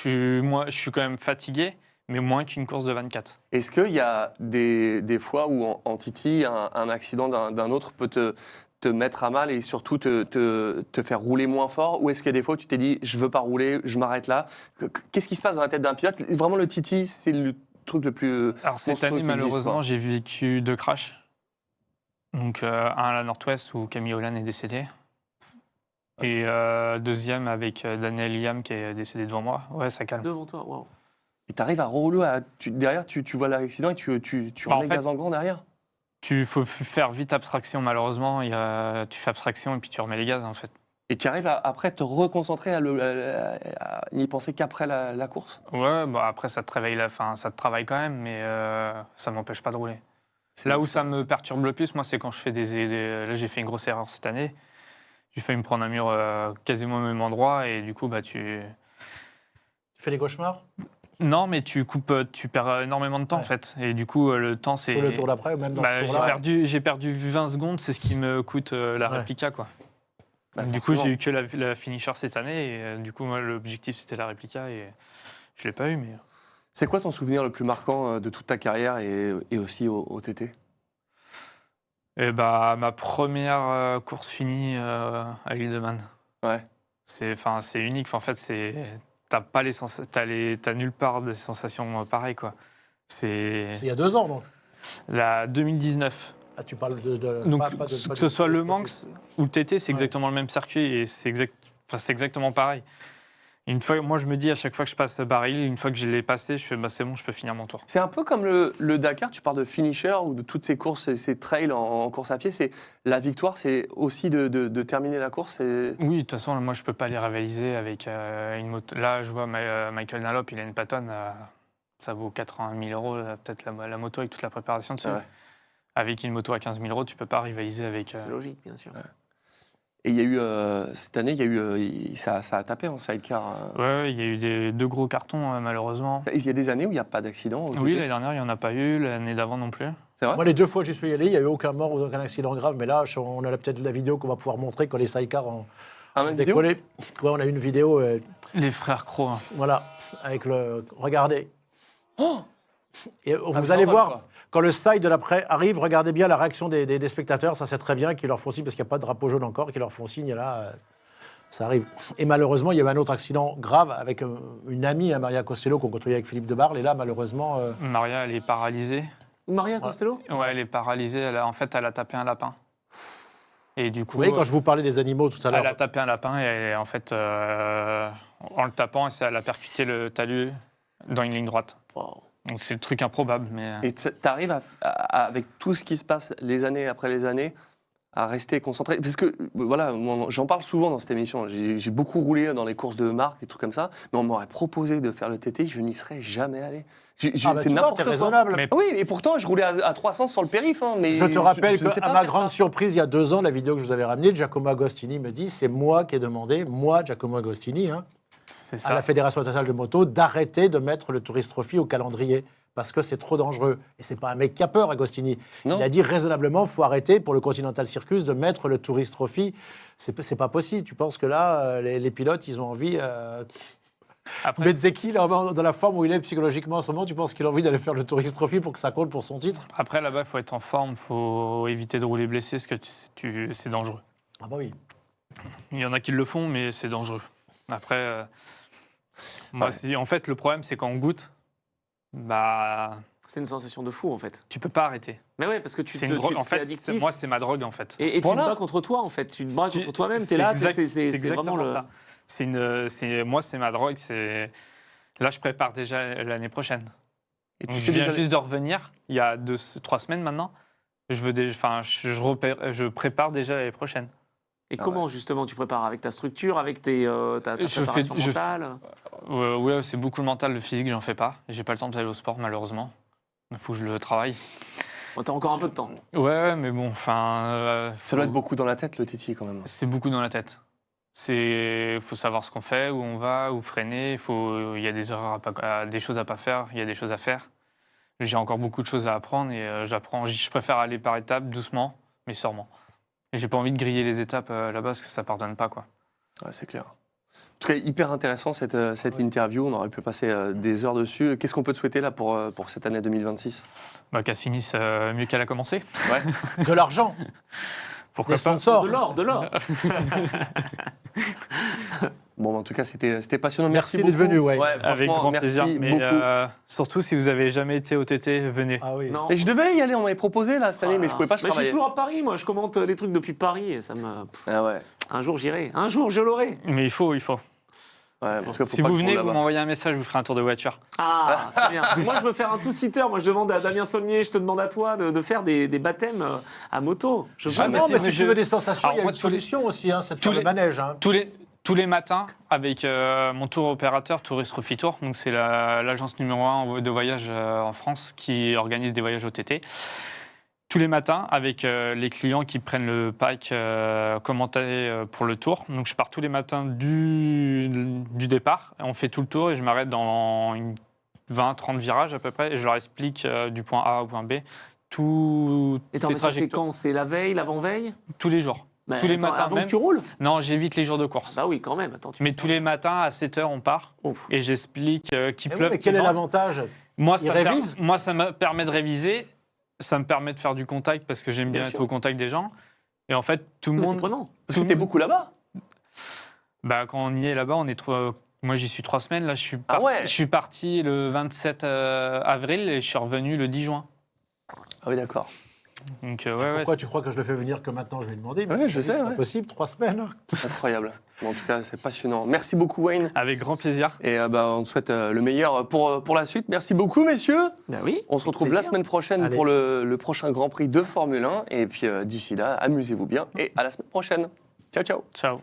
je suis quand même fatigué, mais moins qu'une course de 24. Est-ce qu'il y a des fois où en Titi, un accident d'un autre peut te mettre à mal et surtout te faire rouler moins fort? Ou est-ce qu'il y a des fois où tu t'es dit, je veux pas rouler, je m'arrête là? Qu'est-ce qui se passe dans la tête d'un pilote? Vraiment, le Titi, c'est le truc le plus... Alors cette année, malheureusement, j'ai vécu 2 crashs. Donc un à la Northwest où Camille Holland est décédé. Et deuxième avec Daniel Liam qui est décédé devant moi. Ouais, ça calme. Devant toi, waouh. Et tu arrives à rouler, derrière, tu vois l'accident et tu remets gaz en grand derrière? Tu faut faire vite abstraction, malheureusement. Tu fais abstraction et puis tu remets les gaz, en fait. Et tu arrives après te reconcentrer à n'y penser qu'après la course? Ouais, bah après, ça te réveille, ça te travaille quand même, mais ça m'empêche pas de rouler. C'est là où ça me perturbe le plus, moi, c'est quand je fais Là, j'ai fait une grosse erreur cette année. J'ai failli me prendre un mur quasiment au même endroit, et du coup, bah, Tu fais des cauchemars? Non, mais tu perds énormément de temps, Ouais. en fait. Et du coup, le temps, c'est... Sur le tour d'après ou même dans ce J'ai tour-là? perdu 20 secondes, c'est ce qui me coûte la Ouais. réplica, quoi. Bah, Du coup, forcément. j'ai eu que la finisher cette année, et du coup, moi, l'objectif, c'était la réplica, et je l'ai pas eu, mais... C'est quoi ton souvenir le plus marquant de toute ta carrière et aussi au TT? Et bah, ma première course finie à l'île de Man. Ouais. C'est unique. En fait, t'as pas t'as nulle part des sensations pareilles, quoi. C'est il y a 2 ans, donc. La 2019. Ah, tu parles Donc, pas que de ce soit le Manx Manx ou le TT, c'est Ouais. exactement le même circuit et c'est exactement pareil. Une fois, moi, je me dis à chaque fois que je passe Baril, une fois que je l'ai passé, je fais bah, c'est bon, je peux finir mon tour. C'est un peu comme le Dakar, tu parles de finisher ou de toutes ces courses, ces trails en course à pied. C'est la victoire, c'est aussi de terminer la course. Oui, de toute façon, moi, je peux pas les rivaliser avec une moto. Là, je vois Michael Nallop, il a une Patton, ça vaut 80 000 euros, peut-être la moto avec toute la préparation dessus. Ouais. Avec une moto à 15 000 euros, tu peux pas rivaliser avec. C'est logique, bien sûr. Et il y a eu cette année, ça a tapé en sidecar. Ouais, il y a eu 2 gros cartons, malheureusement. Il y a des années où il n'y a pas d'accident. au Oui, TT? l'année dernière, il n'y en a pas eu, l'année d'avant non plus. C'est vrai. Moi, les 2 fois que j'y suis allé, il n'y a eu aucun mort ou aucun accident grave. Mais là, on a peut-être la vidéo qu'on va pouvoir montrer quand les sidecars ont Une vidéo décollé. Ouais, on a une vidéo, Les frères Croc. Hein. voilà, avec le... Regardez. Oh Et Ah, vous ça allez envole, voir, quoi. quand le style de l'après arrive, regardez bien la réaction des spectateurs. Ça, c'est très bien qu'ils leur font signe, parce qu'il n'y a pas de drapeau jaune encore, qu'ils leur font signe. Et là, ça arrive. Et malheureusement, il y avait un autre accident grave avec une amie, Maria Costello, qu'on côtoyait avec Philippe Debarle. Et là, malheureusement... Maria, elle est paralysée. Maria Costello? Ouais, elle est paralysée. En fait, elle a tapé un lapin. Et du coup, Vous voyez, quand je vous parlais des animaux tout à elle a l'heure, tapé un lapin et en fait, en le tapant, elle a percuté le talus dans une ligne droite. Wow. Donc c'est le truc improbable, mais Et tu arrives avec tout ce qui se passe les années après les années, à rester concentré. Parce que, voilà, j'en parle souvent dans cette émission. J'ai beaucoup roulé dans les courses de marque, des trucs comme ça, mais on m'aurait proposé de faire le TT, je n'y serais jamais allé. ah, bah, C'est tu vois, n'importe t'es quoi. raisonnable. Mais- Oui, et pourtant, je roulais à 300 sur le périph'. Hein, mais Je te rappelle je ne sais qu'à pas ma faire grande ça. surprise, il y a 2 ans, la vidéo que je vous avais ramenée, Giacomo Agostini me dit, c'est moi qui ai demandé, moi, Giacomo Agostini, hein, c'est à la ça. Fédération internationale de moto, d'arrêter de mettre le Tourist Trophy au calendrier, parce que c'est trop dangereux. Et c'est pas un mec qui a peur, Agostini. Non. Il a dit raisonnablement, faut arrêter pour le Continental Circus de mettre le Tourist Trophy. C'est pas possible. Tu penses que là, les pilotes, ils ont envie... Après, Bezzecchi, là, dans la forme où il est psychologiquement en ce moment, tu penses qu'il a envie d'aller faire le Tourist Trophy pour que ça compte pour son titre? après, là-bas, il faut être en forme, il faut éviter de rouler blessé, parce que c'est dangereux. Ah bah oui. Il y en a qui le font, mais c'est dangereux. Après, moi, en fait, le problème, c'est quand on goûte, bah, C'est une sensation de fou, en fait. tu peux pas arrêter. Mais ouais, parce que tu C'est une drogue. En c'est fait, addictif. moi, c'est ma drogue, en fait. Et tu te point-là. bats contre toi, en fait. Tu te bats Tu- contre toi-même. c'est T'es là, exact- c'est exactement vraiment le... ça. Moi, c'est ma drogue. Là, je prépare déjà l'année prochaine. Et tu Donc, sais je viens déjà- juste de revenir, il y a 3 semaines maintenant. Je prépare déjà l'année prochaine. Et Ah comment, justement, tu prépares? Avec ta structure, avec ta Je fais- préparation je- mentale? Ouais, c'est beaucoup le mental, le physique, j'en fais pas. J'ai pas le temps d'aller au sport, malheureusement. Il faut que je le travaille. Bon, t'as encore un peu de temps. Ouais, mais bon, enfin. Ça doit être beaucoup dans la tête, le TT, quand même. C'est beaucoup dans la tête. Faut savoir ce qu'on fait, où on va, où freiner. Il y a des erreurs, des choses à pas faire, il y a des choses à faire. J'ai encore beaucoup de choses à apprendre et j'apprends. Je préfère aller par étapes, doucement, mais sûrement. Et j'ai pas envie de griller les étapes là-bas parce que ça pardonne pas, quoi. Ouais, c'est clair. En tout cas, hyper intéressant cette interview. On aurait pu passer des heures dessus. Qu'est-ce qu'on peut te souhaiter là pour cette année 2026? Bah, qu'elle se finisse mieux qu'elle a commencé. Ouais. De l'argent, Pourquoi des pas. sponsors. De l'or. Bon, en tout cas, c'était passionnant. Merci Merci d'être beaucoup. venu, ouais. Avec franchement, grand merci plaisir. Mais beaucoup. surtout, si vous avez jamais été au TT, venez. Ah oui. Non. Et je devais y aller, on m'avait proposé là cette année, mais je pouvais pas, je Mais je suis travaillais. toujours à Paris, moi. Je commente les trucs depuis Paris et ça me... Ah ouais. Un jour, j'irai. Un jour, je l'aurai. Mais il faut. Ouais, parce que faut Si pas vous le venez, prendre vous là-bas. m'envoyez un message, je vous ferai un tour de voiture. Ah, très bien. Moi, je veux faire un two-seater. Moi, je demande à Damien Saulnier, je te demande à toi de faire des baptêmes à moto. Je veux Ah, mais non, c'est- mais si mais tu je- veux des sensations, Alors, il y a moi, une solution aussi, hein, c'est de tous faire le les- manège. Hein. Tous les matins, avec mon tour opérateur Tourist Trophy Tour, donc c'est l'agence numéro 1 de voyage en France qui organise des voyages OTT. Tous les matins, avec les clients qui prennent le pack commenté pour le tour. Donc je pars tous les matins du départ, on fait tout le tour et je m'arrête dans 20-30 virages à peu près et je leur explique du point A au point B toutes Attends, les mais ça, c'est trajectoires, quand? C'est la veille, l'avant-veille? tous les jours. Bah, tous les attends, matins avant même. que tu roules? Non, j'évite les jours de course. Bah oui, quand même. Attends, Mais tous les matins, à 7h, on part Ouf. et j'explique qu'il Eh oui, pleuve, mais qu'il quel est vente. l'avantage Moi, Il révise moi, ça me permet de réviser, ça me permet de faire du contact parce que j'aime bien Bien être sûr. au contact des gens. Et en fait, tout le Mais c'est monde... prenant. Parce que t'es beaucoup là-bas. Bah, quand on y est là-bas, on est moi, j'y suis 3 semaines. Là, Ah ouais. je suis parti le 27 avril et je suis revenu le 10 juin. Ah oui, d'accord. Donc, ouais, Pourquoi ouais, tu crois que je le fais venir que maintenant je vais demander Ouais, je sais, C'est ouais. pas possible, 3 semaines. Incroyable. Bon, en tout cas, c'est passionnant. Merci beaucoup, Wayne. avec grand plaisir. Et on te souhaite le meilleur pour la suite. Merci beaucoup, messieurs. Bah oui. On se retrouve la plaisir. semaine prochaine Allez. pour le prochain Grand Prix de Formule 1. Et puis d'ici là, amusez-vous bien et à la semaine prochaine. Ciao, ciao. Ciao.